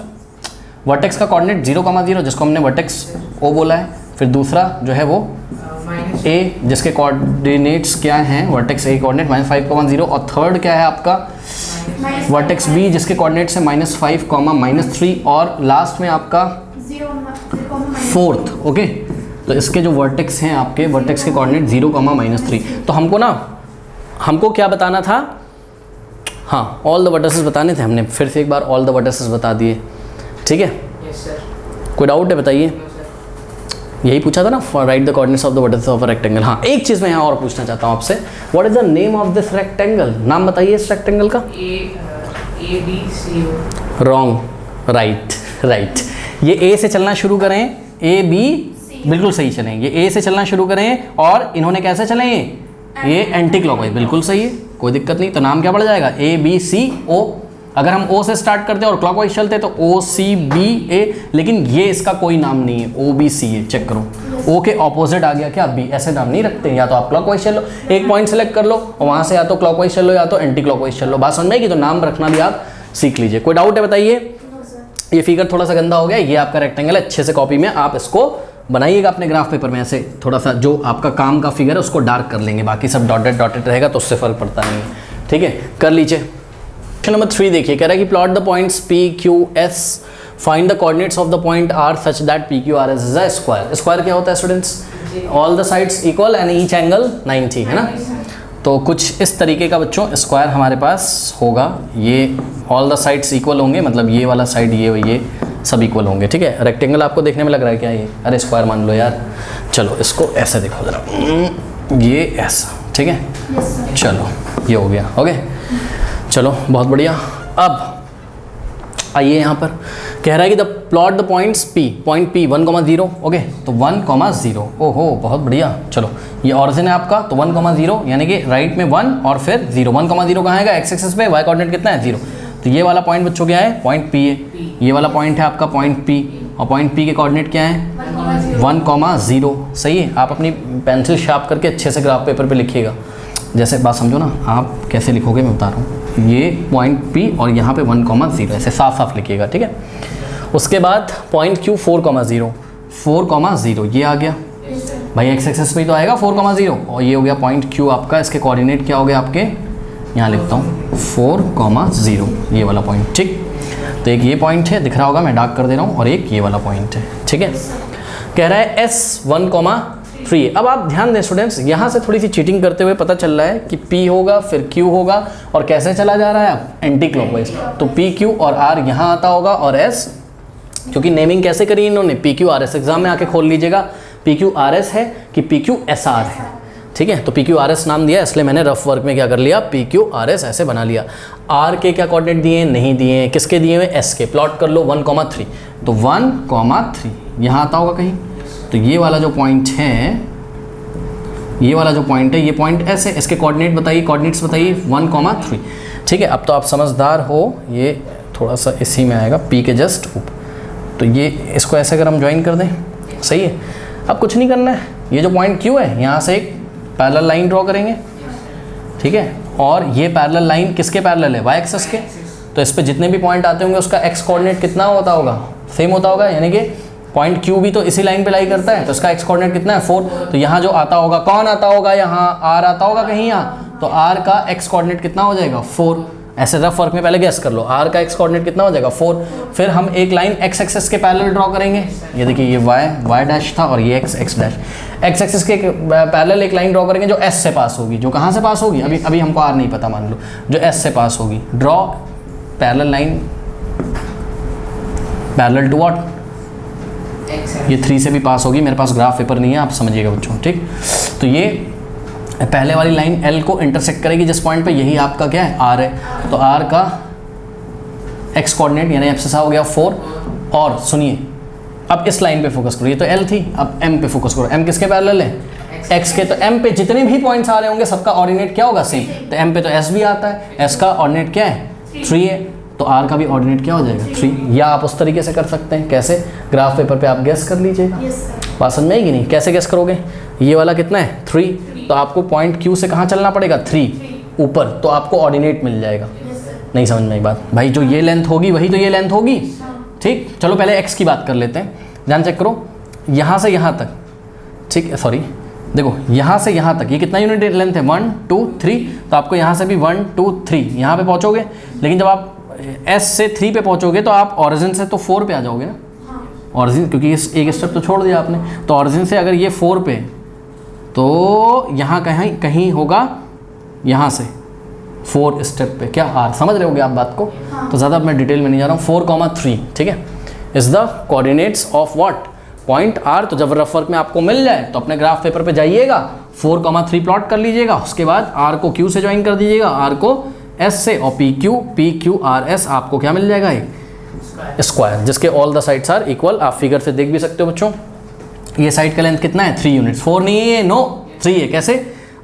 वर्टेक्स का कोऑर्डिनेट 0,0 जिसको हमने वर्टेक्स ओ बोला है। फिर दूसरा जो है वो ए जिसके कोऑर्डिनेट्स क्या हैं? वर्टेक्स ए कोऑर्डिनेट -5,0। और थर्ड क्या है आपका? वर्टेक्स बी जिसके कोऑर्डिनेट्स है -5, -3। और लास्ट में आपका 4th। ओके, तो इसके जो वर्टेक्स हैं आपके, वर्टेक्स के कोऑर्डिनेट 0, -3। तो हमको क्या बताना था? हाँ, ऑल द वर्टिसेस बताने थे। हमने फिर से एक बार ऑल द वर्टिसेस बता दिए। ठीक है, यस सर। कोई डाउट है? बताइए। No sir. यही पूछा था ना, right the coordinates of the vertices of a rectangle. हाँ, एक चीज़ मैं यहाँ और पूछना चाहता हूँ आपसे, what is the name of this rectangle? नाम बताइए इस रेक्टेंगल का। ABCO। रॉन्ग। राइट। ये ए से चलना शुरू करें, AB बिल्कुल सही चलें। ये ए से चलना शुरू करें और इन्होंने कैसे चलें? ये एंटी क्लॉकवाइज, बिल्कुल सही है, कोई दिक्कत नहीं। तो नाम क्या पड़ जाएगा? ABCO। अगर हम O से स्टार्ट करते और क्लॉकवाइज चलते तो OCBA, लेकिन ये इसका कोई नाम नहीं है, OBCA। चेक करो, O के ऑपोजिट आ गया क्या? B। ऐसे नाम नहीं रखते। या तो आप क्लॉकवाइज चल लो, एक पॉइंट सेलेक्ट कर लो और वहाँ से या तो क्लॉकवाइज चल लो या तो एंटी क्लॉकवाइज चल लो। बात समझ में आएगी? तो नाम रखना भी आप सीख लीजिए। कोई डाउट है? बताइए। ये फिगर थोड़ा सा गंदा हो गया, ये आपका रेक्टेंगल है। अच्छे से कॉपी में आप इसको बनाइएगा अपने ग्राफ पेपर में। ऐसे थोड़ा सा जो आपका काम का फिगर है उसको डार्क कर लेंगे, बाकी सब डॉटेड रहेगा तो उससे फर्क पड़ता नहीं है। ठीक है, कर लीजिए। क्वेश्चन नंबर 3 देखिए, कह रहा है कि plot the points PQS, find the coordinates of the point R such that PQRS is a square. Square क्या होता है students? All the sides equal and each angle 90, है ना। तो कुछ इस तरीके का बच्चों स्क्वायर हमारे पास होगा। ये ऑल द साइड्स इक्वल होंगे, मतलब ये वाला साइड, ये सब इक्वल होंगे। ठीक है, रेक्टेंगल आपको देखने में लग रहा है क्या ये? अरे स्क्वायर मान लो यार। चलो इसको ऐसे देखो जरा, ये ऐसा। ठीक है, चलो ये हो गया। ओके, चलो बहुत बढ़िया। अब आइए यहाँ पर कह रहा है कि the plot the points point P 1,0। Okay, तो 1,0। ओहो बहुत बढ़िया। चलो ये ऑरिजिन है आपका, तो 1,0 यानी कि राइट में 1 और फिर 0। 1,0 कहाँ आएगा? एक्स एक्सिस पे। वाई कोऑर्डिनेट कितना है? 0। तो ये वाला पॉइंट बच्चों क्या है? पॉइंट P है। ये वाला पॉइंट है आपका पॉइंट P, और पॉइंट P के कोऑर्डिनेट क्या है? 1,0। सही है। आप अपनी पेंसिल शार्प करके अच्छे से ग्राफ पेपर पे लिखिएगा। जैसे बात समझो ना, आप कैसे लिखोगे मैं बता रहा हूँ। ये पॉइंट P और यहाँ पे 1,0 ऐसे साफ साफ लिखिएगा। ठीक है, उसके बाद पॉइंट Q 4,0। 4,0 ये आ गया भाई, एक्स एक्सिस पे ही तो आएगा 4,0। और ये हो गया पॉइंट Q आपका। इसके कोऑर्डिनेट क्या हो गया आपके? यहाँ लिखता हूँ 4,0, ये वाला पॉइंट। ठीक, तो एक ये पॉइंट है, दिख रहा होगा, मैं डार्क कर दे रहा हूँ, और एक ये वाला पॉइंट है। ठीक है, कह रहा है S 1,3। अब आप ध्यान दें स्टूडेंट्स, यहाँ से थोड़ी सी चीटिंग करते हुए पता चल रहा है कि P होगा फिर Q होगा, और कैसे चला जा रहा है आप? Anti clockwise. तो P Q और R यहाँ आता होगा, और S, क्योंकि नेमिंग कैसे करी इन्होंने? PQRS। एग्जाम में आके खोल लीजिएगा, PQRS है कि PQSR है। ठीक है, तो PQRS नाम दिया, इसलिए मैंने रफ वर्क में क्या कर लिया? PQRS ऐसे बना लिया। R के क्या कोऑर्डिनेट दिए? नहीं दिए। किसके दिए हुए? S के। प्लॉट कर लो 1,3। तो 1,3 यहाँ आता होगा कहीं। तो ये वाला जो पॉइंट है, ये पॉइंट S है। इसके कोऑर्डिनेट बताइए, कोऑर्डिनेट्स बताइए। 1,3। ठीक है, अब तो आप समझदार हो। ये थोड़ा सा इसी में आएगा, P के जस्ट ऊपर। तो ये इसको ऐसे अगर हम ज्वाइन कर दें, सही है। अब कुछ नहीं करना है, ये जो पॉइंट Q है यहाँ से एक पैरेलल लाइन ड्रॉ करेंगे। ठीक है, और ये पैरेलल लाइन किसके पैरेलल है? वाई एक्सिस के। तो इस पे जितने भी पॉइंट आते होंगे उसका एक्स कोऑर्डिनेट कितना होता होगा? सेम होता होगा, यानी कि पॉइंट Q भी तो इसी लाइन पे लाई करता है, तो इसका एक्स कोऑर्डिनेट कितना है? 4। तो यहाँ जो आता होगा, कौन आता होगा? यहाँ R आता होगा कहीं यहाँ, तो R का एक्स कोऑर्डिनेट कितना हो जाएगा? 4। ऐसे रफ वर्क में पहले गेस कर लो, R का एक्स कोऑर्डिनेट कितना हो जाएगा? 4। फिर हम एक लाइन एक्स एक्सिस के पैरेलल ड्रॉ करेंगे। ये देखिए, ये y डैश था और ये एक्स डैश। एक्स एक्सिस के पैरेलल एक लाइन ड्रॉ करेंगे जो S से पास होगी। जो कहाँ से पास होगी? अभी हमको R नहीं पता, मान लो जो S से पास होगी। Draw parallel line parallel to what? ये 3 से भी पास होगी। मेरे पास ग्राफ पेपर नहीं है, आप समझिएगा बच्चों। ठीक, तो ये पहले वाली लाइन L को इंटरसेक्ट करेगी जिस पॉइंट पे, यही आपका क्या है? R है। तो R का एक्स कोऑर्डिनेट यानी एब्सिसा हो गया 4। और सुनिए, अब इस लाइन पे फोकस करो, ये तो L थी, अब M पे फोकस करो। M किसके पैरेलल है? X के। तो M पे जितने भी पॉइंट्स आ रहे होंगे सबका ऑर्डिनेट क्या होगा? सेम। तो M पे तो S भी आता है, S का ऑर्डिनेट क्या है? 3 है। तो R का भी ऑर्डिनेट क्या हो जाएगा? 3। या आप उस तरीके से कर सकते हैं, कैसे? ग्राफ पेपर पे आप गेस कर लीजिएगा। बात समझ में आएगी नहीं? कैसे गेस करोगे? ये वाला कितना है? 3। तो आपको पॉइंट Q से कहाँ चलना पड़ेगा? 3 ऊपर, तो आपको ऑर्डिनेट मिल जाएगा। नहीं समझ में आई बात? भाई जो ये लेंथ होगी वही तो ये लेंथ होगी। ठीक, चलो पहले x की बात कर लेते हैं। ध्यान चेक करो, यहाँ से यहाँ तक। ठीक है, सॉरी, देखो यहाँ से यहाँ तक ये कितना यूनिट लेंथ है? 1 2 3। तो आपको यहाँ से भी 1 2 3 यहाँ पे पहुँचोगे, लेकिन जब आप S से 3 पे पहुँचोगे तो आप ऑरिजिन से तो 4 पे आ जाओगे ना। ऑरिजिन, क्योंकि इस एक स्टेप तो छोड़ दिया आपने, तो ऑरिजिन से अगर ये 4 पे, तो यहाँ कहीं कहीं होगा, यहाँ से 4 स्टेप पे क्या आर, समझ रहे होगे आप बात को। तो ज़्यादा मैं डिटेल में नहीं जा रहा हूँ। 4,3 ठीक है, is the coordinates of what point R. तो जब रफ वर्क में आपको मिल जाए तो अपने ग्राफ पेपर पे जाइएगा, 4,3 प्लॉट कर लीजिएगा, उसके बाद आर को क्यू से ज्वाइन कर दीजिएगा, आर को एस से, और पी क्यू आर एस आपको क्या मिल जाएगा, एक स्क्वायर जिसके all the sides are equal. आप फिगर से देख भी सकते हो बच्चों। ये साइड का लेंथ कितना है, 3 यूनिट्स। 4 नहीं है, नो 3 है। कैसे,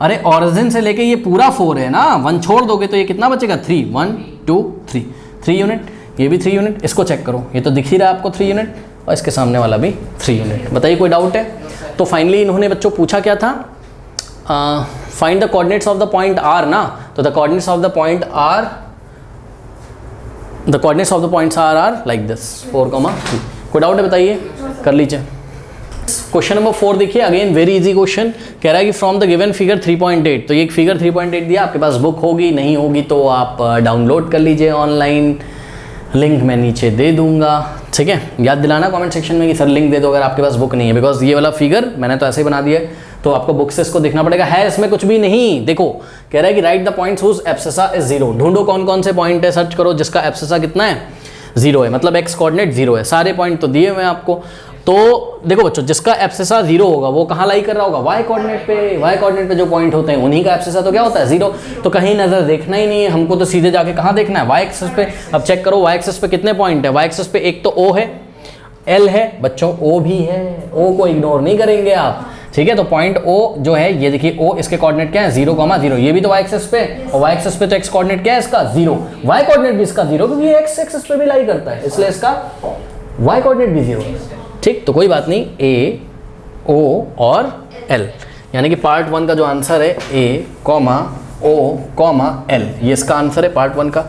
अरे ऑरिजिन से लेके ये पूरा 4 है ना, 1 छोड़ दोगे तो ये कितना बचेगा, 3, 1 2 3 यूनिट। ये भी 3 यूनिट, इसको चेक करो, ये तो दिख ही रहा है आपको 3 यूनिट, और इसके सामने वाला भी 3 यूनिट। बताइए कोई डाउट है। तो फाइनली इन्होंने बच्चों पूछा क्या था, find the coordinates of the point R ना। तो the coordinates of the point R, the coordinates of the points are like this 4,3। कोई डाउट है बताइए, कर लीजिए। क्वेश्चन नंबर 4 देखिए, अगेन वेरी इजी क्वेश्चन। कह रहा है कि फ्रॉम द गिवन फिगर 3.8, तो ये एक फिगर 3.8 दिया, आपके पास बुक होगी, नहीं होगी तो आप डाउनलोड कर लीजिए ऑनलाइन, लिंक मैं नीचे दे दूंगा, ठीक है। याद दिलाना कमेंट सेक्शन में कि सर लिंक दे दो अगर आपके पास बुक नहीं है, बिकॉज ये वाला फिगर मैंने तो ऐसे ही बना दिया है, तो आपको बुक से इसको देखना पड़ेगा। है इसमें कुछ भी नहीं, देखो कह रहा है कि write the points whose abscissa is 0। ढूंढो कौन कौन से पॉइंट है, सर्च करो जिसका एब्सिसा कितना है, 0 है, मतलब एक्स कोऑर्डिनेट 0 है। सारे पॉइंट तो दिए हुए हैं आपको। तो देखो बच्चों, जिसका एब्सिसा 0 होगा वो कहाँ लाई कर रहा होगा, वाई कोऑर्डिनेट पे। वाई कोऑर्डिनेट पे जो पॉइंट होते हैं उन्हीं का एब्सिसा तो क्या होता है, 0। तो कहीं नजर देखना ही नहीं है हमको, तो सीधे जाके कहाँ देखना है, वाई एक्सिस पे। अब चेक करो वाई एक्सिस पे कितने पॉइंट है। वाई एक्सिस पे एक तो ओ है, एल है बच्चों, ओ भी है, ओ को इग्नोर नहीं करेंगे आप, ठीक है। तो पॉइंट ओ जो है ये देखिए, ओ इसके कोऑर्डिनेट क्या है, 0,0। ये भी तो वाई एक्सिस पे, और वाई एक्सिस पे तो एक्स कोऑर्डिनेट क्या है इसका, 0। वाई कोऑर्डिनेट भी इसका 0, क्योंकि ये एक्स एक्सिस पे भी लाई करता है, इसलिए इसका वाई कोऑर्डिनेट भी 0 है, ठीक। तो कोई बात नहीं, ए ओ और एल, यानी कि पार्ट 1 का जो आंसर है ए कॉमा ओ कॉमा एल, ये इसका आंसर है पार्ट 1 का,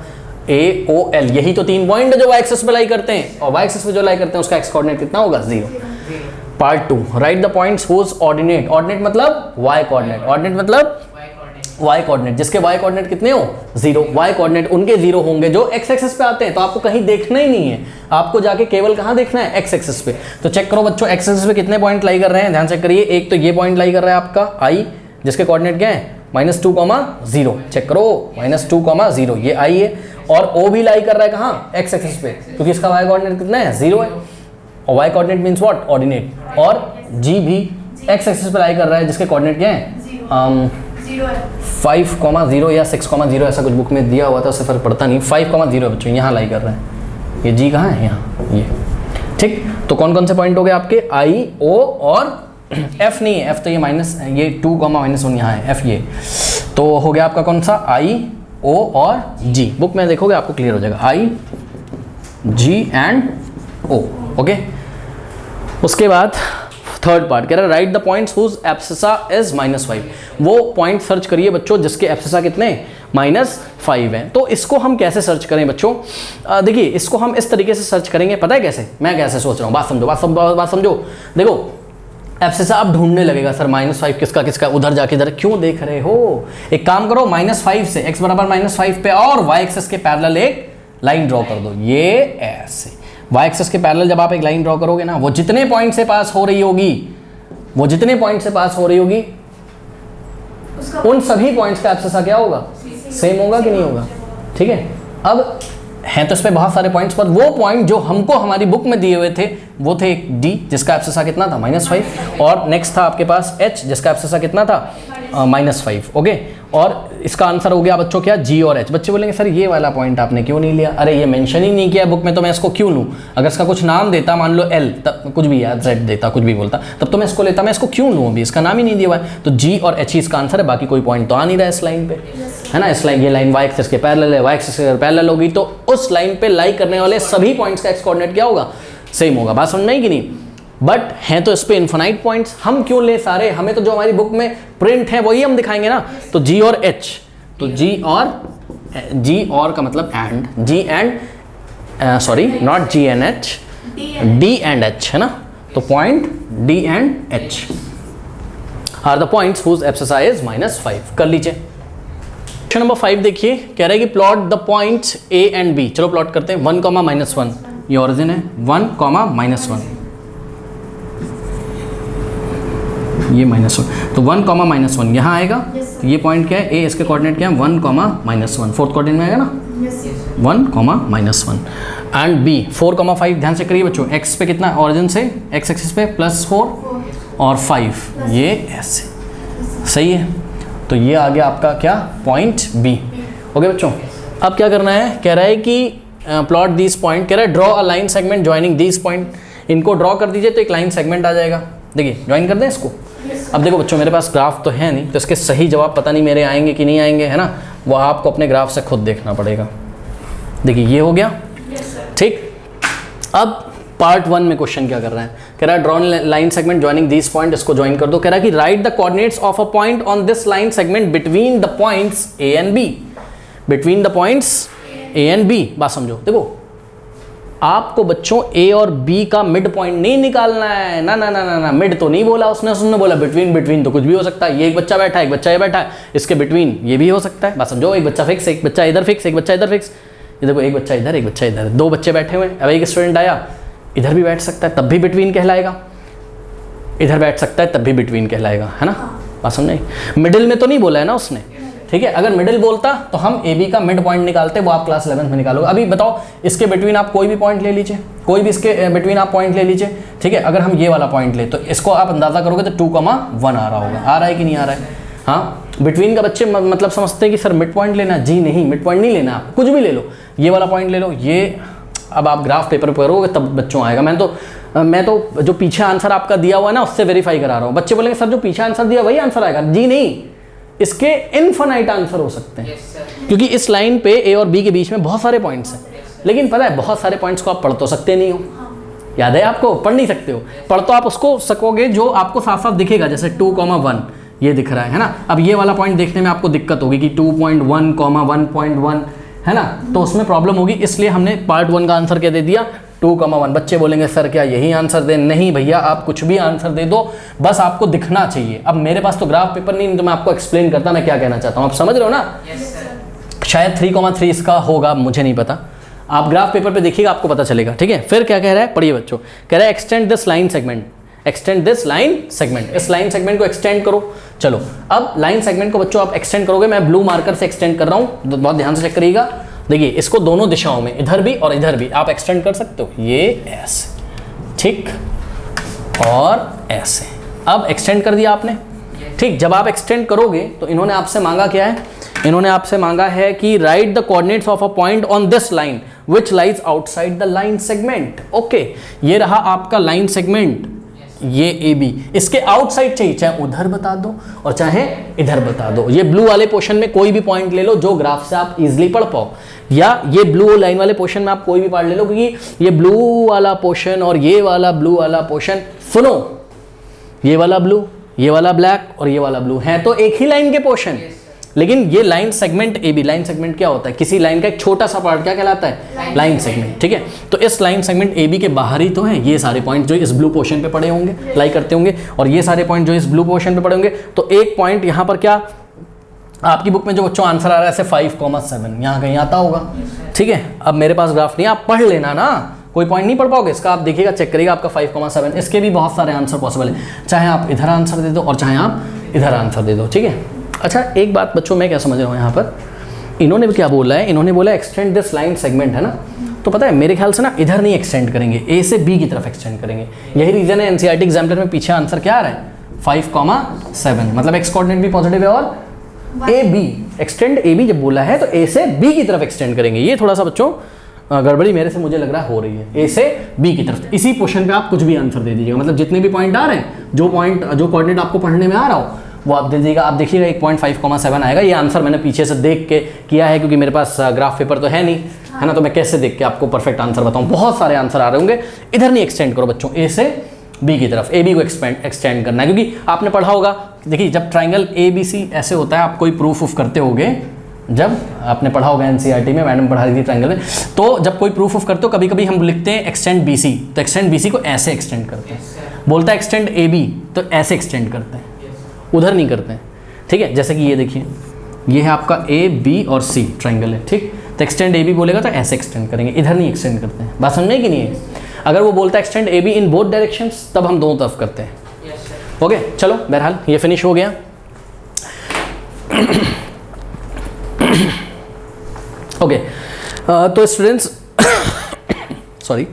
ए ओ एल। यही तो 3 पॉइंट है जो वाई एक्सिस पे लाई करते हैं, और वाई एक्सिस पे जो लाई करते हैं उसका एक्स कोऑर्डिनेट कितना होगा, 0। Part 2, write the points whose ordinate, ordinate मतलब वाई कोऑर्डिनेट, ऑर्डिनेट मतलब वाई कोऑर्डिनेट, जिसके वाई कोऑर्डिनेट कितने हो, 0। वाई कोऑर्डिनेट उनके 0 होंगे जो एक्स एक्सिस पे आते हैं, तो आपको कहीं देखना ही नहीं है, आपको जाके केवल कहाँ देखना है, एक्स एक्सिस पे। तो चेक करो बच्चों, एक्स एक्सिस पे कितने पॉइंट लाई कर रहे हैं, ध्यान चेक करिए। एक तो ये पॉइंट लाई कर रहा है आपका आई, जिसके कोऑर्डिनेट क्या है, -2,0। चेक करो, -2,0 ये आई है, और ओ भी लाई कर रहा है कहाँ, एक्स एक्सिस पे, क्योंकि इसका वाई कोऑर्डिनेट कितना है, 0 है, और Y coordinate means what, ordinate. और जी भी एक्स एक्सिस पे लाई कर रहा है, जिसके कोऑर्डिनेट क्या है, 5,0 या 6,0, ऐसा कुछ बुक में दिया हुआ था, उससे फर्क पड़ता नहीं। 5,0 बच्चों यहाँ लाई कर रहे हैं, ये जी कहाँ है, यहाँ ये, ठीक। तो कौन कौन से पॉइंट हो गए आपके, आई ओ और एफ नहीं है, एफ तो ये माइनस, ये 2,-1 यहाँ है, एफ ये तो हो गया आपका कौन सा, आई ओ और जी। बुक में देखोगे आपको क्लियर हो जाएगा, आई जी एंड ओ, ओके। उसके बाद थर्ड पार्ट कह रहा है write the points whose abscissa is -5। वो पॉइंट सर्च करिए बच्चों जिसके एब्सिसा कितने, -5 हैं। तो इसको हम कैसे सर्च करें बच्चों, देखिए इसको हम इस तरीके से सर्च करेंगे, पता है कैसे, मैं कैसे सोच रहा हूँ, बात समझो। देखो एब्सिसा अब ढूंढने लगेगा, सर -5 किसका किसका, उधर जाके इधर क्यों देख रहे हो। एक काम करो, -5 से x बराबर -5 पे और y एक्सिस के पैरेलल एक लाइन ड्रॉ कर दो, ये ऐसे। y एक्सिस के पैरेलल जब आप एक लाइन ड्रॉ करोगे ना, वो जितने पॉइंट से पास हो रही होगी, उन सभी पॉइंट्स का एब्सिसा क्या होगा, सेम होगा कि नहीं होगा, ठीक है। अब हैं तो इस पे बहुत सारे पॉइंट्स, पर वो पॉइंट जो हमको हमारी बुक में दिए हुए थे वो थे एक डी, जिसका एब्सिसा कितना था, -5, और नेक्स्ट था आपके पास एच, जिसका एब्सिसा कितना था, -5, ओके। और इसका आंसर हो गया बच्चों क्या, जी और एच। बच्चे बोलेंगे सर ये वाला पॉइंट आपने क्यों नहीं लिया, अरे ये मेंशन ही नहीं किया बुक में, तो मैं इसको क्यों लूँ। अगर इसका कुछ नाम देता, मान लो एल, तब कुछ भी यार जेड देता, कुछ भी बोलता, तब तो मैं इसको लेता, मैं इसको क्यों लूँ, अभी इसका नाम ही नहीं दिया हुआ है। तो जी और एच ही इसका आंसर है, बाकी कोई पॉइंट तो आ नहीं रहा है इस लाइन पे, है ना। इस लाइन, ये लाइन वाई एक्सिस के पैरेलल है, वाई एक्सिस के पैरेलल होगी तो उस लाइन पे लाई करने वाले सभी पॉइंट्स का एक्स कोऑर्डिनेट क्या होगा, सेम होगा। बात समझ में आई कि नहीं। बट हैं तो इस पे इन्फिनाइट पॉइंट्स, हम क्यों ले सारे, हमें तो जो हमारी बुक में प्रिंट है वही हम दिखाएंगे ना। तो जी और एच, तो जी और का मतलब and, G and sorry not G and H, D and H, है ना। तो point D and H are the points whose abscissa is -5। कर लीजिए। क्वेश्चन नंबर 5 देखिए, कह रहा है कि plot the points A and B. चलो प्लॉट करते हैं। 1, -1 ये ओरिजिन है, 1, -1 ये -1, तो 1 कॉमा -1 यहाँ आएगा। तो ये पॉइंट क्या है, ए, इसके कोऑर्डिनेट क्या है 1 कॉमा -1, फोर्थ कोऑर्डिनेट में आएगा ना 1 कॉमा -1। एंड बी 4 कॉमा 5, ध्यान से करिए बच्चों, एक्स पे कितना, ऑरिजिन से एक्स एक्सिस पे +4 और 5, ये ऐसे सही है। तो ये आ गया आपका क्या, पॉइंट बी। ओके बच्चों, अब क्या करना है, कह रहा है कि प्लॉट दिस पॉइंट, कह रहा है draw a line segment joining this point. इनको ड्रॉ कर दीजिए तो एक लाइन सेगमेंट आ जाएगा। देखिए ज्वाइन कर दें इसको। अब देखो बच्चों, मेरे पास ग्राफ तो है नहीं, तो इसके सही जवाब पता नहीं मेरे आएंगे कि नहीं आएंगे, है ना, वो आपको अपने ग्राफ से खुद देखना पड़ेगा। देखिए ये हो गया, ठीक। अब पार्ट 1 में क्वेश्चन क्या कर रहा है, कह रहा है draw line segment joining this point, इसको ज्वाइन कर दो। कह रहा है कि write the coordinates of a point on this line segment between the points A and B, between the points A and B. बात समझो, देखो आपको बच्चों ए और बी का मिड पॉइंट नहीं निकालना है, ना ना ना ना ना, मिड तो नहीं बोला उसने बोला बिटवीन। बिटवीन तो कुछ भी हो सकता है, ये एक बच्चा बैठा है, एक बच्चा ये बैठा है, इसके बिटवीन ये भी हो सकता है। बात समझो, एक बच्चा फिक्स, एक बच्चा इधर फिक्स, एक बच्चा इधर फिक्स। ये देखो एक बच्चा इधर, एक बच्चा इधर, 2 बच्चे बैठे हुए हैं। अब एक स्टूडेंट आया, इधर भी बैठ सकता है, तब भी बिटवीन कहलाएगा, इधर बैठ सकता है, तब भी बिटवीन कहलाएगा, है ना। बात समझ, मिडिल में तो नहीं बोला है ना उसने, ठीक है। अगर मिडिल बोलता तो हम ए बी का मिड पॉइंट निकालते, वो आप क्लास 11th में निकालोगे। अभी बताओ, इसके बिटवीन आप कोई भी पॉइंट ले लीजिए, कोई भी इसके बिटवीन आप पॉइंट ले लीजिए, ठीक है। अगर हम ये वाला पॉइंट ले तो इसको आप अंदाजा करोगे तो 2,1 आ रहा होगा, आ रहा है कि नहीं आ रहा है। हाँ, बिटवीन का बच्चे मतलब समझते हैं कि सर मिड पॉइंट लेना, जी नहीं, मिड पॉइंट नहीं लेना, आप कुछ भी ले लो, ये वाला पॉइंट ले लो। ये अब आप ग्राफ पेपर पर करोगे तब बच्चों आएगा। मैं तो जो पीछे आंसर आपका दिया हुआ है ना, उससे वेरीफाई करा रहा हूँ। बच्चे बोलेंगे सर जो पीछे आंसर दिया वही आंसर आएगा, जी नहीं, इसके इनफाइनाइट आंसर हो सकते हैं, क्योंकि इस लाइन पे ए और बी के बीच में बहुत सारे पॉइंट्स हैं। लेकिन पता है, बहुत सारे पॉइंट्स को आप पढ़ तो सकते नहीं हो, याद है आपको, पढ़ नहीं सकते हो। पढ़ तो आप उसको सकोगे जो आपको साफ साफ दिखेगा, जैसे 2,1 ये दिख रहा है ना। अब ये वाला पॉइंट देखने में आपको दिक्कत होगी कि 2.1, 1.1 है ना, तो उसमें प्रॉब्लम होगी। इसलिए हमने पार्ट 1 का आंसर क्या दे दिया, 2,1। बच्चे बोलेंगे सर क्या यही आंसर दें, नहीं भैया, आप कुछ भी आंसर दे दो, बस आपको दिखना चाहिए। अब मेरे पास तो ग्राफ पेपर नहीं, तो मैं आपको एक्सप्लेन करता मैं क्या कहना चाहता हूँ, आप समझ रहे हो ना। शायद 3,3 इसका होगा, मुझे नहीं पता, आप ग्राफ पेपर पे देखिएगा, आपको पता चलेगा, ठीक है। फिर क्या कह रहा है, पढ़िए बच्चों, कह रहा है extend this line segment, extend this line segment, इस लाइन सेगमेंट को एक्सटेंड करो। चलो, अब लाइन सेगमेंट को बच्चों आप एक्सटेंड करोगे, मैं ब्लू मार्कर से एक्सटेंड कर रहा हूँ, बहुत ध्यान से चेक करिएगा। देखिए इसको दोनों दिशाओं में, इधर भी और इधर भी आप एक्सटेंड कर सकते हो, ये ऐसे, ठीक, और ऐसे। अब एक्सटेंड कर दिया आपने, ठीक। जब आप एक्सटेंड करोगे तो इन्होंने आपसे मांगा क्या है, इन्होंने आपसे मांगा है कि write the coordinates of a point on this line which lies outside the line segment. Okay, ये रहा आपका लाइन सेगमेंट, ये ए बी, इसके आउटसाइड चाहिए, चाहे उधर बता दो और चाहे इधर बता दो। ये ब्लू वाले पोर्शन में कोई भी पॉइंट ले लो जो ग्राफ से आप इजीली पढ़ पाओ, या ये ब्लू लाइन वाले पोर्शन में आप कोई भी पार्ट ले लो, क्योंकि ये ब्लू वाला पोर्शन और ये वाला ब्लू वाला पोर्शन, सुनो, ये वाला ब्लू, ये वाला ब्लैक और ये वाला ब्लू है तो एक ही लाइन के पोर्शन, लेकिन ये line segment A B, line segment क्या होता है, किसी लाइन का एक छोटा सा पार्ट क्या कहलाता है, लाइन सेगमेंट, ठीक है। तो इस लाइन सेगमेंट ए बी के बाहर ही तो है ये सारे पॉइंट जो इस ब्लू पोर्शन पे पड़े होंगे, लाई करते होंगे, और ये सारे पॉइंट जो इस ब्लू पोर्शन पे पड़े होंगे। तो एक पॉइंट यहाँ पर क्या, आपकी बुक में जो बच्चों आंसर आ रहा है ऐसे 5,7 यहाँ कहीं आता होगा, ठीक है। अब मेरे पास ग्राफ नहीं, आप पढ़ लेना ना, कोई पॉइंट नहीं पढ़ पाओगे इसका, आप देखिएगा, चेक करिएगा, आपका 5,7। इसके भी बहुत सारे आंसर पॉसिबल है, चाहे आप इधर आंसर दे दो और चाहे आप इधर आंसर दे दो, ठीक है। अच्छा एक बात बच्चों, मैं क्या समझ रहा हूँ यहाँ पर, इन्होंने भी क्या बोला है, इन्होंने बोला एक्सटेंड दिस लाइन सेगमेंट, है ना। तो पता है मेरे ख्याल से ना इधर नहीं एक्सटेंड करेंगे, ए से बी की तरफ एक्सटेंड करेंगे। यही रीजन है एनसीईआरटी एग्जाम्पलर में पीछे आंसर क्या आ रहा है, 5,7, मतलब एक्स कोऑर्डिनेट भी पॉजिटिव है और A B, extend A B जब बोला है तो ए से बी की तरफ एक्सटेंड करेंगे। ये थोड़ा सा बच्चों गड़बड़ी मेरे से मुझे लग रहा है हो रही है, ए से बी की तरफ। इसी पोर्शन पे आप कुछ भी आंसर दे दीजिएगा, मतलब जितने भी पॉइंट आ रहे हैं, जो कोऑर्डिनेट आपको पढ़ने में आ रहा हो वो आप दे दीजिएगा। आप देखिएगा 1.5,7 आएगा। ये आंसर मैंने पीछे से देख के किया है, क्योंकि मेरे पास ग्राफ पेपर तो है नहीं, है ना, तो मैं कैसे देख के आपको परफेक्ट आंसर बताऊं। बहुत सारे आंसर आ रहे होंगे, इधर नहीं एक्सटेंड करो बच्चों, ए से बी की तरफ, ए बी को एक्सटेंड करना है, क्योंकि आपने पढ़ा होगा, देखिए जब ट्राइंगल ए बी सी ऐसे होता है, आप कोई प्रूफ उफ करते होगे, जब आपने पढ़ा होगा एनसीईआरटी में, मैडम पढ़ा रही थी ट्राइंगल में, तो जब कोई प्रूफ उफ करते हो कभी कभी हम लिखते हैं एक्सटेंड बी सी, तो एक्सटेंड बी सी को ऐसे एक्सटेंड करते हैं, बोलता है एक्सटेंड ए बी तो ऐसे एक्सटेंड करते हैं, उधर नहीं करते हैं, ठीक है। जैसे कि ये देखिए, ये है आपका ए बी और सी ट्राइंगल है, ठीक, तो एक्सटेंड ए बी बोलेगा तो ऐसे एक्सटेंड करेंगे, इधर नहीं एक्सटेंड करते हैं। बात समझ में कि नहीं है। अगर वो बोलता है extend A be in both directions, तब हम दोनों तरफ करते हैं। ओके चलो बहरहाल ये फिनिश हो गया। ओके तो स्टूडेंट्स सॉरी,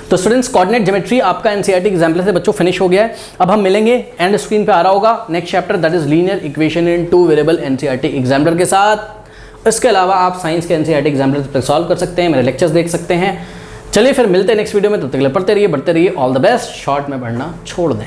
तो स्टूडेंट्स कोऑर्डिनेट ज्योमेट्री आपका एनसीईआरटी एग्जाम्पल से बच्चों फिनिश हो गया है। अब हम मिलेंगे एंड स्क्रीन पे आ रहा होगा next chapter that is linear equation in two variable NCERT exemplar के साथ। इसके अलावा आप साइंस के एनसीईआरटी एग्जाम्पलर पर सॉल्व कर सकते हैं, मेरे लेक्चर्स देख सकते हैं। चलिए फिर मिलते हैं नेक्स्ट वीडियो में, तब तक के लिए पढ़ते रहिए, बढ़ते रहिए। All the best. शॉर्ट में पढ़ना छोड़ दें।